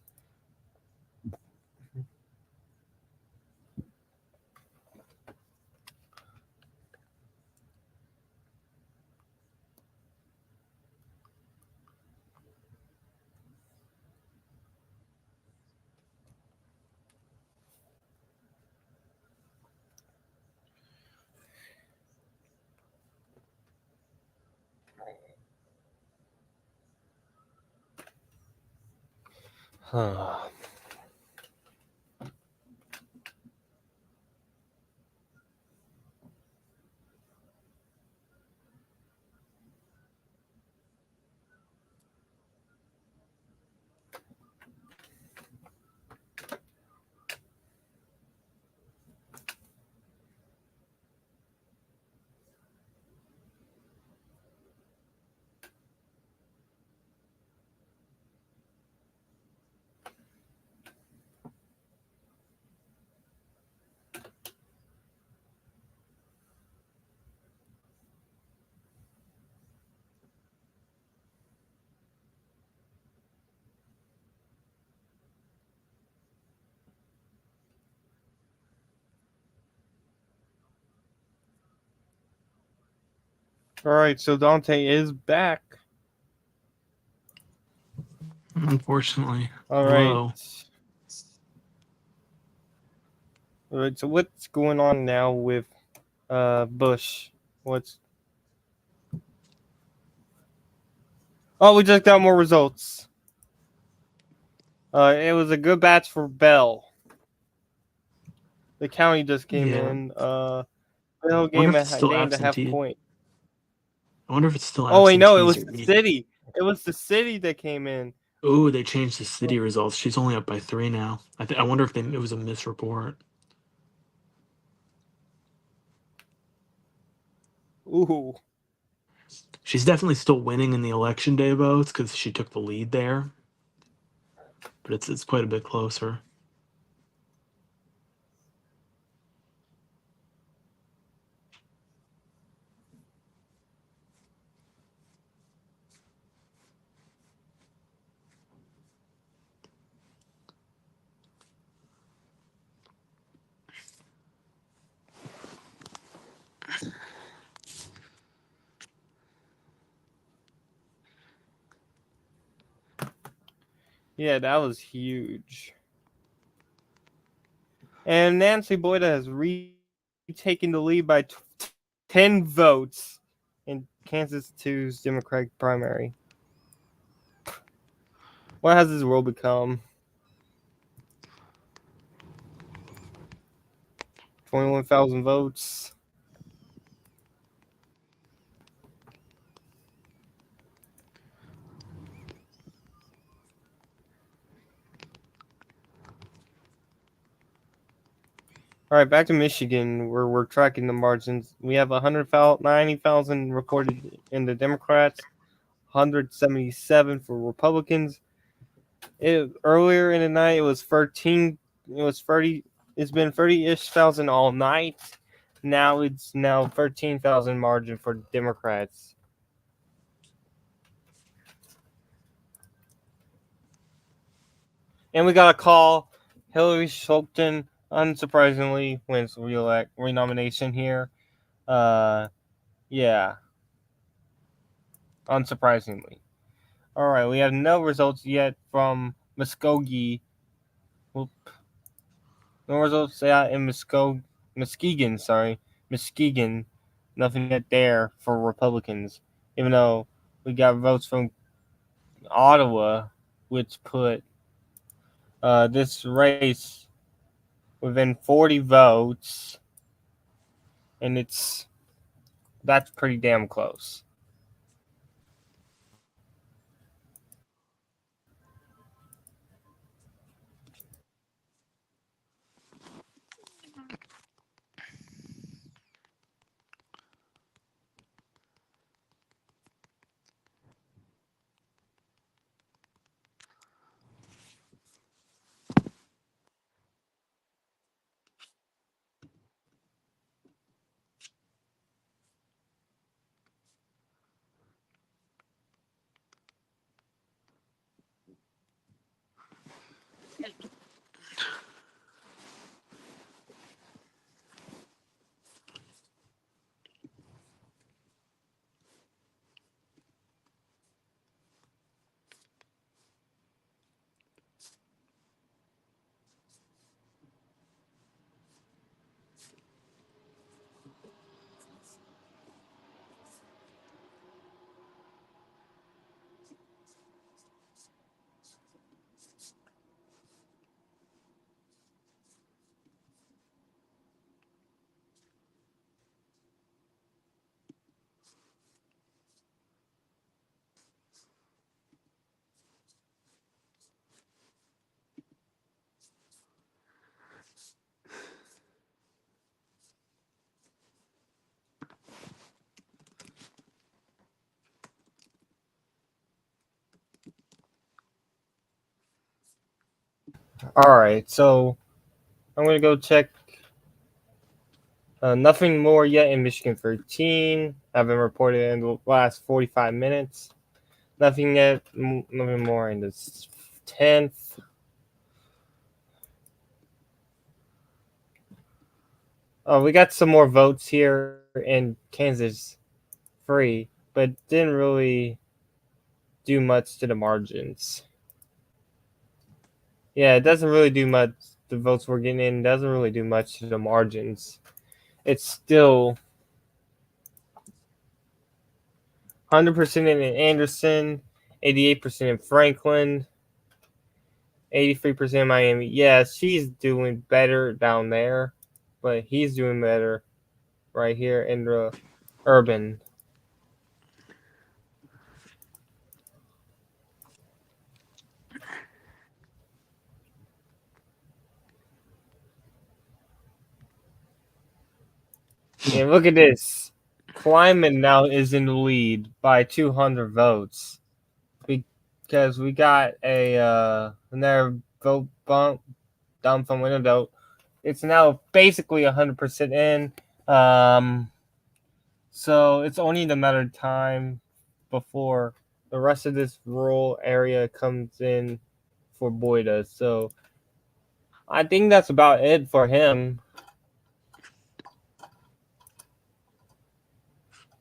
All right, so Dante is back.
Unfortunately.
All right.
Hello.
All right, so what's going on now with Bush? What's Oh, we just got more results. It was a good batch for Bell. The county just came
Yeah.
in. Bell
I wonder if it's still
gained a half
absentee.
point.
I wonder if it's still
Oh wait, no, it
absentees
was
or
the
even.
city. It was the city that came in.
Oh, they changed the city results. She's only up by 3 now. I wonder if it was a misreport.
Ooh.
She's definitely still winning in the election day votes because she took the lead there, but it's quite a bit closer.
Yeah, that was huge. And Nancy Boyda has retaken the lead by 10 votes in Kansas 2's Democratic primary. What has this world become? 21,000 votes. All right, back to Michigan, where we're tracking the margins. We have 190,000 recorded in the Democrats, 177 for Republicans. Earlier in the night, it was 13. It was 30. It's been 30-ish thousand all night. Now it's 13,000 margin for Democrats. And we got a call. Hillary Shelton, unsurprisingly, wins renomination here. Uh, yeah, unsurprisingly. All right, we have no results yet from Muskogee. Well, no results yet in Muskegon. Sorry, Muskegon. Nothing yet there for Republicans. Even though we got votes from Ottawa, which put this race within 40 votes, and that's pretty damn close. All right, so I'm gonna go check. Nothing more yet in Michigan 13. Have been reported in the last 45 minutes. Nothing yet. Nothing more in the 10th. Oh, we got some more votes here in Kansas free, but didn't really do much to the margins. Yeah, it doesn't really do much. The votes we're getting in doesn't really do much to the margins. It's still 100% in Anderson, 88% in Franklin, 83% in Miami. Yeah, she's doing better down there, but he's doing better right here in the urban. And look at this. Climate now is in the lead by 200 votes because we got another vote bump down from window. It's now basically 100% in. Um, so it's only a matter of time before the rest of this rural area comes in for Boyda. So I think that's about it for him.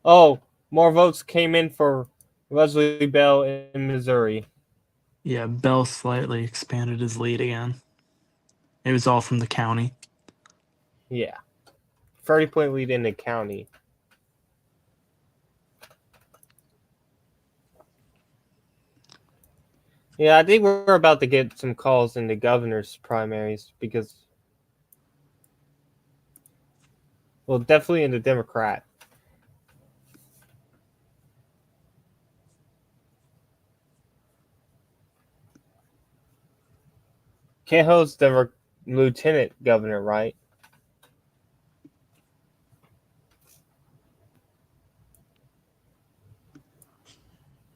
Oh, more votes came in for Leslie Bell in Missouri.
Yeah, Bell slightly expanded his lead again. It was all from the county.
Yeah. 30-point lead in the county. Yeah, I think we're about to get some calls in the governor's primaries because, well, definitely in the Democrat. Kehoe's the lieutenant governor, right?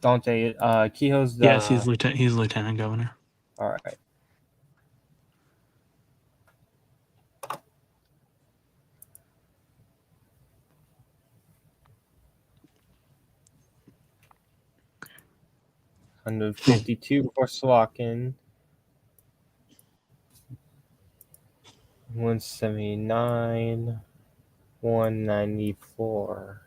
Dante, Kehoe's
Yes,
the.
he's lieutenant governor.
All right. 152 for Slockin. 179, 194.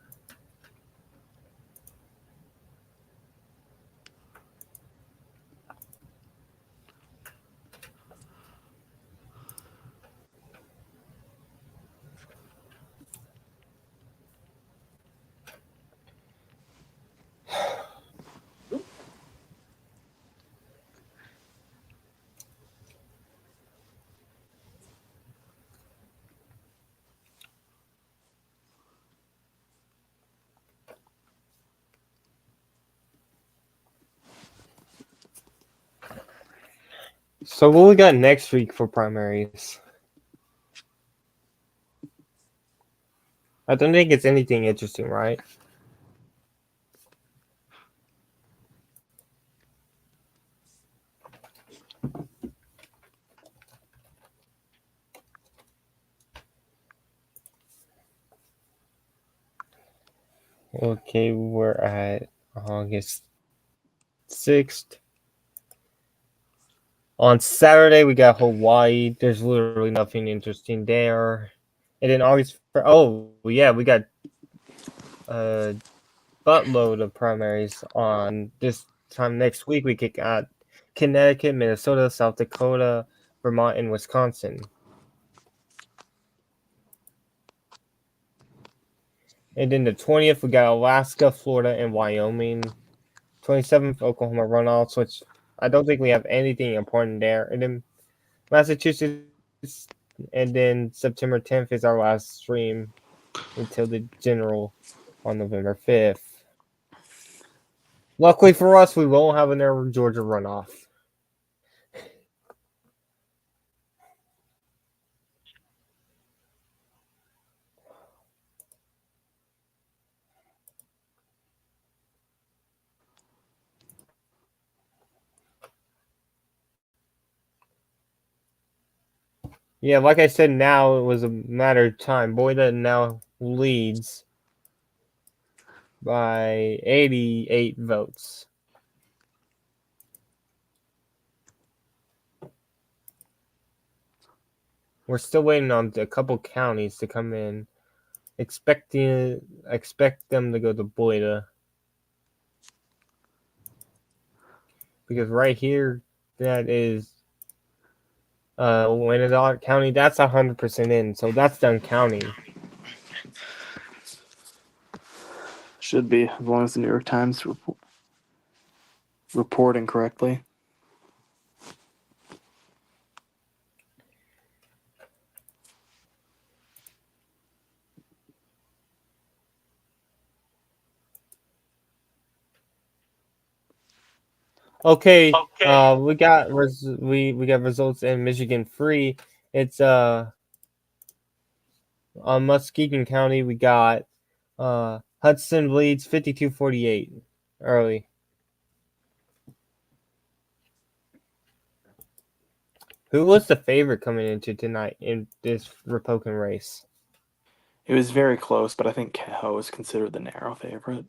So what we got next week for primaries? I don't think it's anything interesting, right? Okay, we're at August 6th. On Saturday, we got Hawaii. There's literally nothing interesting there. And then August, oh, yeah, we got a buttload of primaries on this time next week. We got Connecticut, Minnesota, South Dakota, Vermont, and Wisconsin. And then the 20th, we got Alaska, Florida, and Wyoming. 27th, Oklahoma runoffs, which I don't think we have anything important there. And then Massachusetts, and then September 10th is our last stream until the general on November 5th. Luckily for us, we won't have another Georgia runoff. Yeah, like I said, now it was a matter of time. Boyda now leads by 88 votes. We're still waiting on a couple counties to come in. Expect them to go to Boyda. Because right here, that is Winnebago County. That's 100% in, so that's done counting.
Should be, as long as the New York Times reporting correctly.
Okay, we got results in Michigan free. It's on Muskegon County. We got Hudson leads 52-48 early. Who was the favorite coming into tonight in this Republican race?
It was very close, but I think Kehoe is considered the narrow favorite.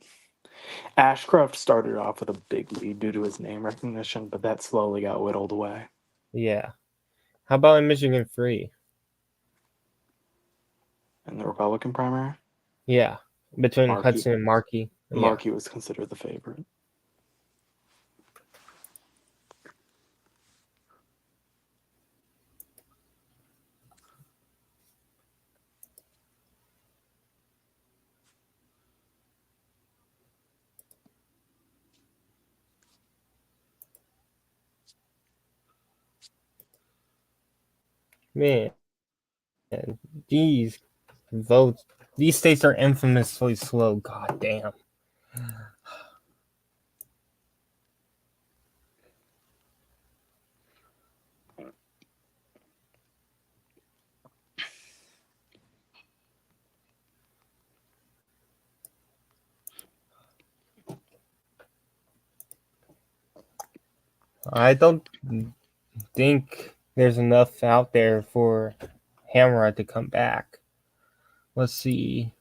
Ashcroft started off with a big lead due to his name recognition, but that slowly got whittled away.
Yeah. How about in Michigan free?
In the Republican primary,
Yeah. Between
Markey,
Hudson and Markey. Yeah.
Markey was considered the favorite.
Man, these votes, these states are infamously slow. God damn. I don't think there's enough out there for Hammer to come back. Let's see.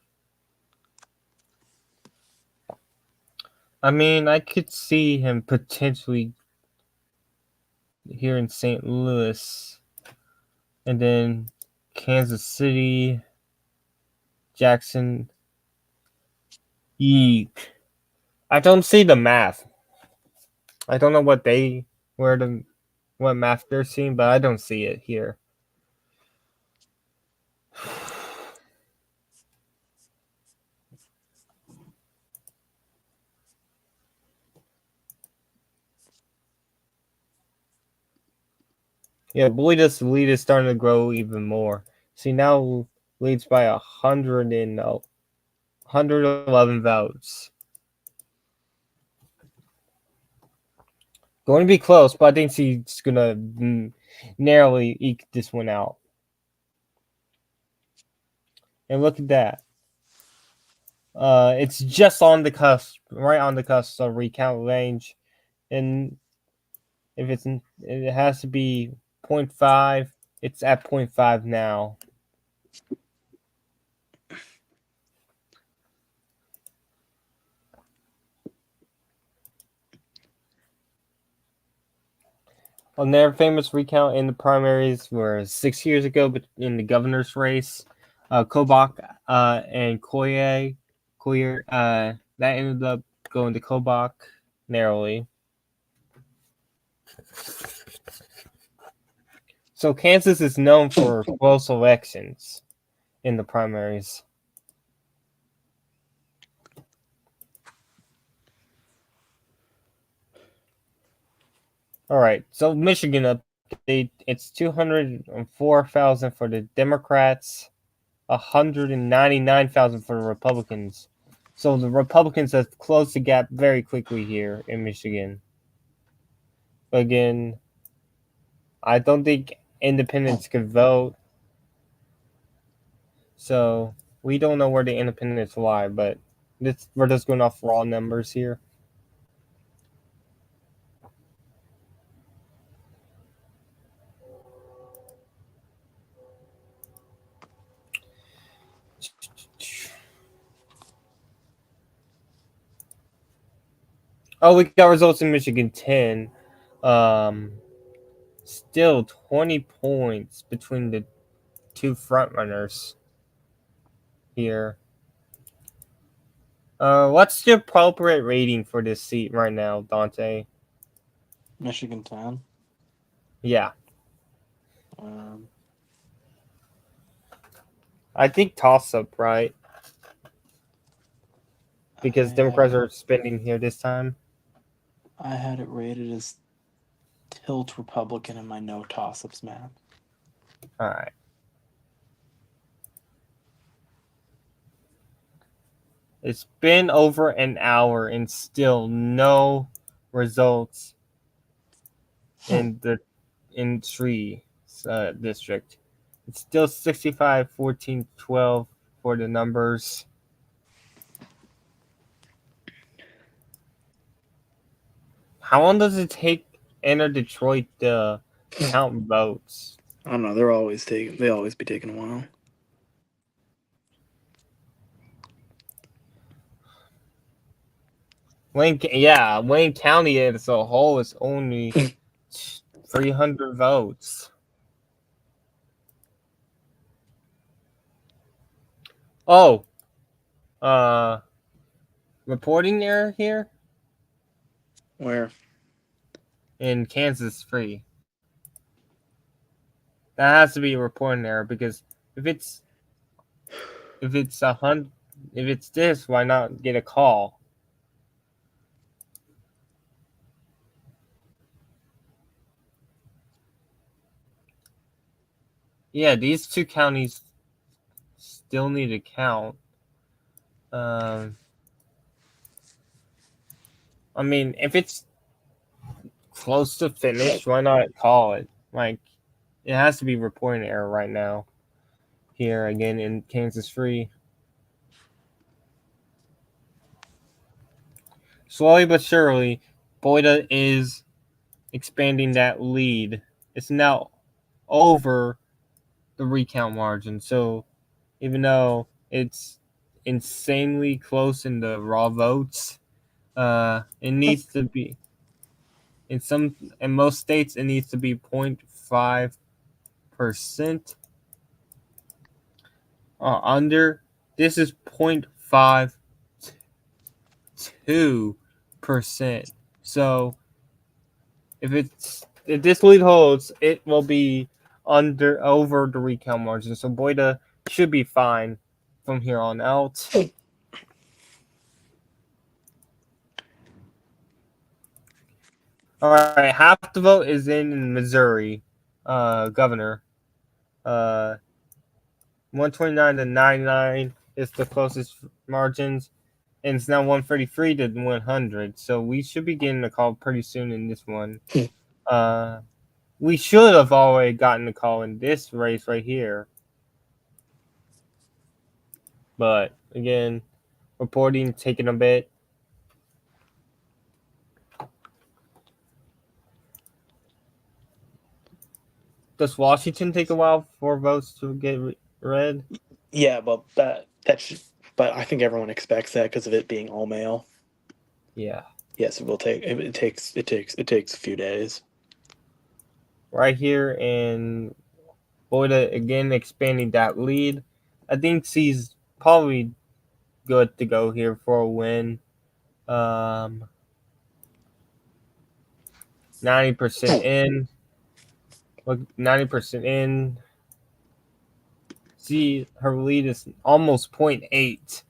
I mean, I could see him potentially here in St. Louis, and then Kansas City, Jackson. Eek. I don't see the math. I don't know where the what math they're seeing, but I don't see it here. Yeah, boy, this lead is starting to grow even more. See, now leads by 111 votes. Going to be close, but I think she's gonna narrowly eke this one out. And look at that. It's just on the cusp, right on the cusp of recount range. And if it has to be 0.5, it's at 0.5 now. Another famous recount in the primaries were 6 years ago, but in the governor's race, Kobach and Collier, that ended up going to Kobach narrowly. So Kansas is known for close elections in the primaries. All right, so Michigan update. It's 204,000 for the Democrats, 199,000 for the Republicans. So the Republicans have closed the gap very quickly here in Michigan. But again, I don't think independents could vote. So we don't know where the independents lie, but we're just going off raw numbers here. Oh, we got results in Michigan 10. Um, Still 20 points between the two frontrunners here. What's the appropriate rating for this seat right now, Dante?
Michigan 10.
Yeah,
Um,
I think toss up, right? Because
I
Democrats are spending here this time.
I had it rated as tilt Republican in my no toss-ups map.
All right. It's been over an hour and still no results in the in Tree district. It's still 65, 14, 12 for the numbers. How long does it take Enter Detroit to count votes?
I don't know. They're always taking. They always be taking a while.
Wayne County as a whole is only 300 votes. Oh, uh, reporting error here
Where?
in Kansas free. That has to be a reporting error because if it's if it's a hundred if it's this, why not get a call? Yeah, these two counties still need to count. Um, I mean, if it's close to finished, why not call it? Like, it has to be reporting error right now. Here again in Kansas free. Slowly but surely, Boyda is expanding that lead. It's now over the recount margin. So even though it's insanely close in the raw votes, it needs to be in most states it needs to be 0.5%. Under. This is 0.52%. So if this lead holds, it will be under over the recount margin. So Boyda should be fine from here on out. All right, half the vote is in Missouri, governor. 129 to 99 is the closest margins, and it's now 133 to 100. So we should be getting a call pretty soon in this one. Uh, we should have already gotten a call in this race right here, but again, reporting taking a bit. Does Washington take a while for votes to get read?
Yeah, well, that should, but I think everyone expects that because of it being all mail.
Yeah.
Yes, it will take. It takes a few days.
Right here, and Boyda again expanding that lead. I think he's probably good to go here for a win. 90% in. Look, 90% in. See, her lead is almost 0.8.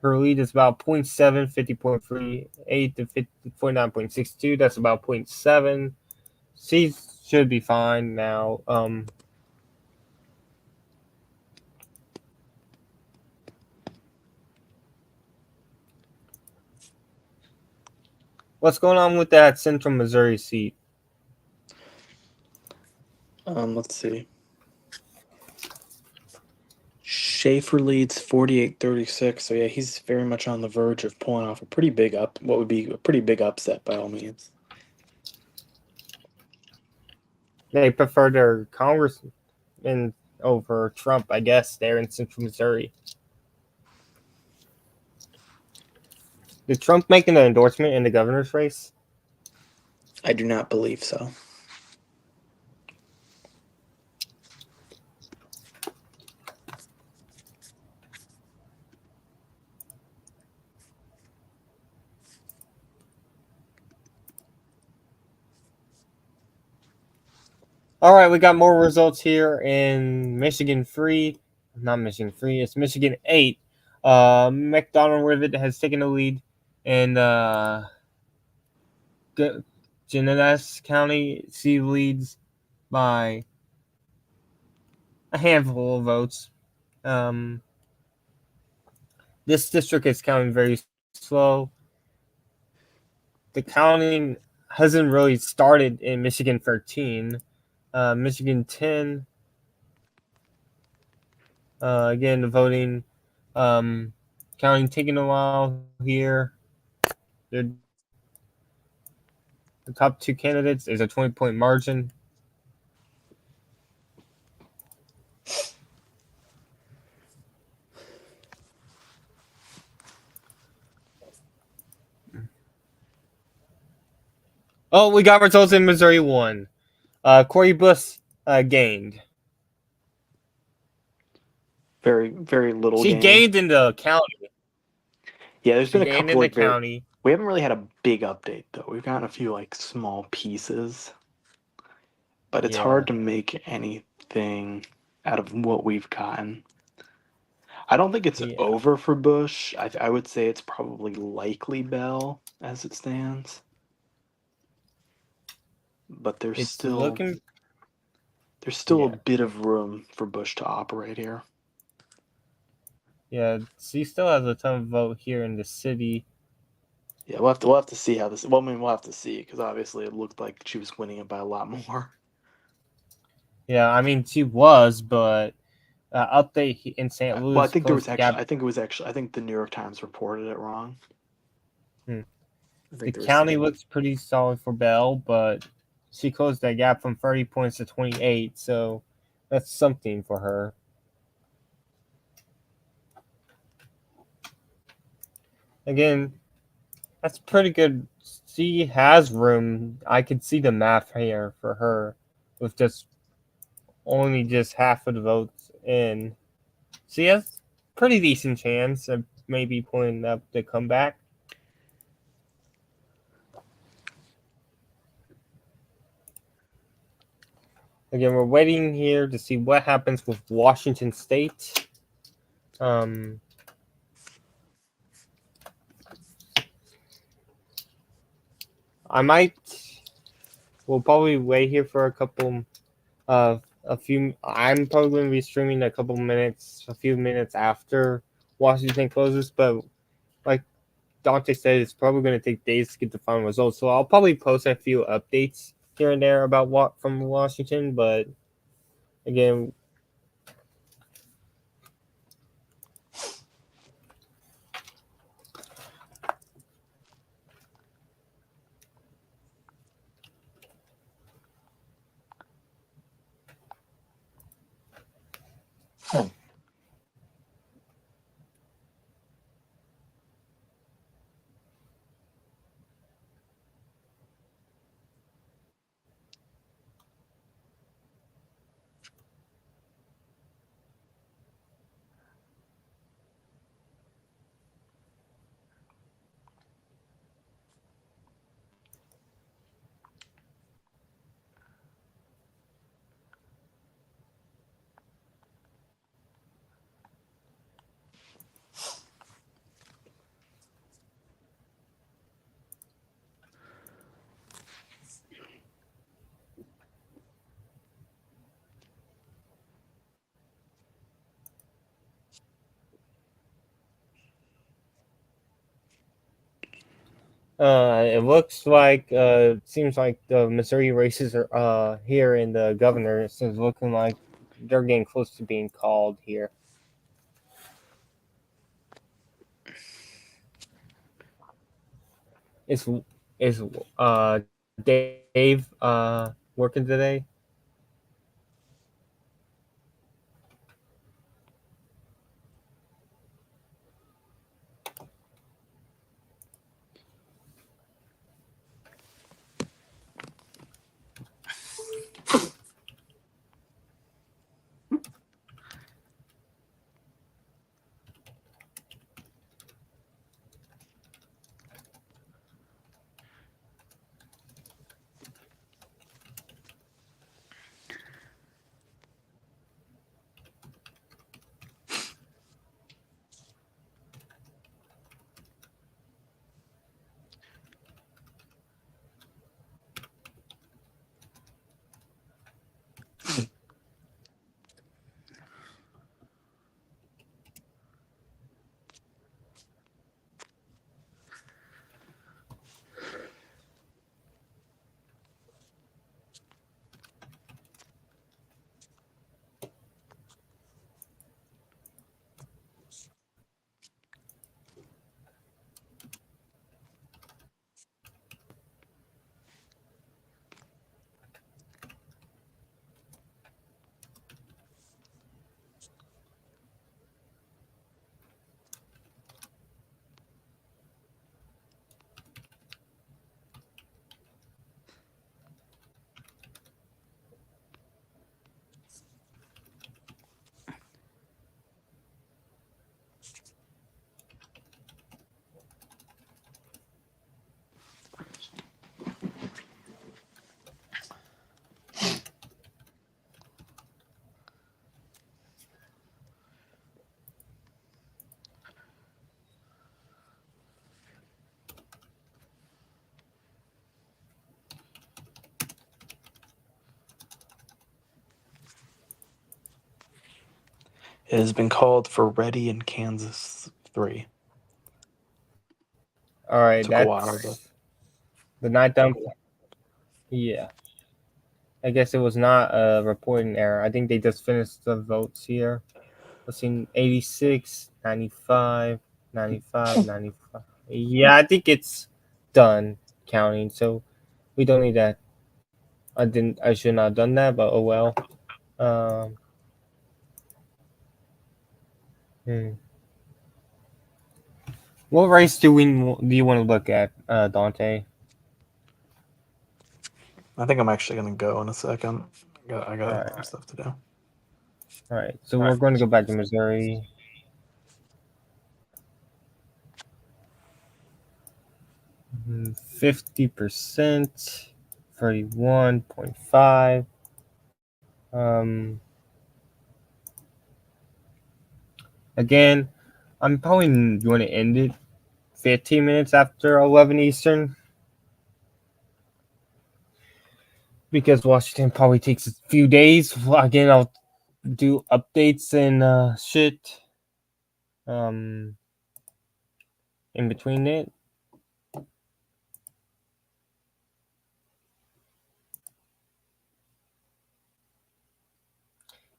Her lead is about 0.7, 50.3, 8 to 49.62. That's about 0.7. She should be fine now. What's going on with that Central Missouri seat?
Let's see. Schaefer leads 48-36. So yeah, he's very much on the verge of pulling off a pretty big what would be a pretty big upset by all means.
They prefer their congressman over Trump, I guess, there in Central Missouri. Did Trump make an endorsement in the governor's race?
I do not believe so.
All right, we got more results here in Michigan Free. Not Michigan Free, it's Michigan 8. McDonald Rivet has taken the lead, and Genesee County C leads by a handful of votes. This district is counting very slow. The counting hasn't really started in Michigan 13. Michigan 10. Again, the voting counting taking a while here. They're, the top two candidates is a 20-point margin. Oh, we got results in Missouri 1. Corey Bush gained.
Very, very little
She
gain.
gained in the county.
Yeah, there's
She
been a
gained
couple
in the
like
county.
we haven't really had a big update though. We've gotten a few like small pieces, but it's
Yeah,
hard to make anything out of what we've gotten. I don't think it's
yeah.
over for Bush. I would say it's probably likely Bell as it stands, but
It's looking.
there's still a
Yeah,
bit of room for Bush to operate here.
yeah. She still has a ton of vote here in the city.
Yeah, we'll have to see how this. Well, I mean, we'll have to see because obviously it looked like she was winning it by a lot more.
Yeah, I mean she was, but update in St.
Well, I
Louis
think there was
closed the
actually.
gap.
I think it was actually. I think the New York Times reported it wrong.
Hmm.
I
The
think there was
county
something.
looks pretty solid for Bell, but she closed that gap from 30 points to 28, so that's something for her. Again, that's pretty good. She has room. I can see the math here for her with just only just half of the votes in. So he has pretty decent chance of maybe pulling up the comeback. Again, we're waiting here to see what happens with Washington State. Um, I might. We'll probably wait here for a few. I'm probably going to be streaming a few minutes after Washington closes. But like Dante said, it's probably going to take days to get the final results. So I'll probably post a few updates here and there about what from Washington. But again, it looks like seems like the Missouri races are here in the governor. So it's looking like they're getting close to being called here. Is Dave working today?
It has been called for Ready in Kansas 3.
All right,
Took a while,
that's
but
the night dump. Yeah, I guess it was not a reporting error. I think they just finished the votes here. Let's see, 86, 95, 95, 95. Yeah, I think it's done counting. So we don't need that. I should not have done that, but oh well. Um, hmm. What race do you want to look at, Dante?
I think I'm actually gonna go in a second. I got
All right.
stuff to do.
All right, so we're going to go back to Missouri. Mm, 50%, 31.5. Again, I'm probably going to end it 15 minutes after 11 Eastern because Washington probably takes a few days. Again, I'll do updates and shit um, in between it.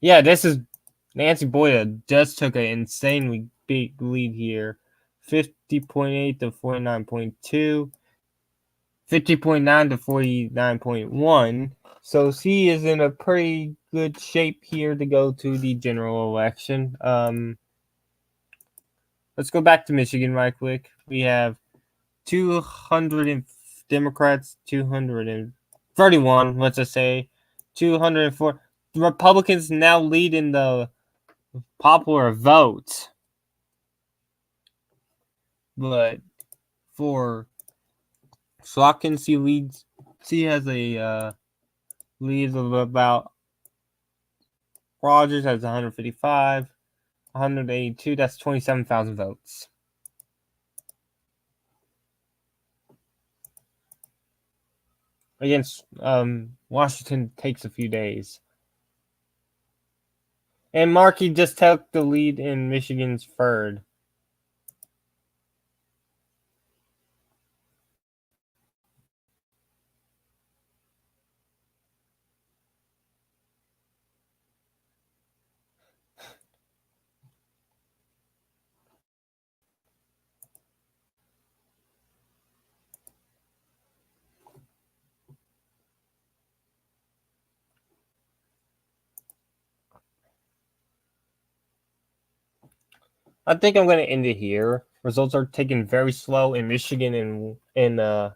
Yeah, this is Nancy Boyd just took an insanely big lead here. 50.8 to 49.2. 50.9 to 49.1. So she is in a pretty good shape here to go to the general election. Let's go back to Michigan right quick. We have 200 Democrats, 231, let's just say, 204. The Republicans now lead in the popular vote. But for Slotkins, he has a lead of about, Rogers has 155, 182. That's 27,000 votes. Against Washington takes a few days. And Markey just took the lead in Michigan's third. I think I'm going to end it here. Results are taken very slow in Michigan and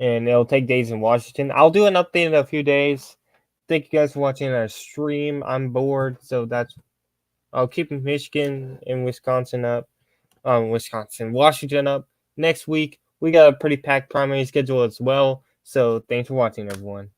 it'll take days in Washington. I'll do an update in a few days. Thank you guys for watching our stream. I'm bored, so I'll keep Michigan and Wisconsin up. Washington up. Next week, we got a pretty packed primary schedule as well. So thanks for watching, everyone.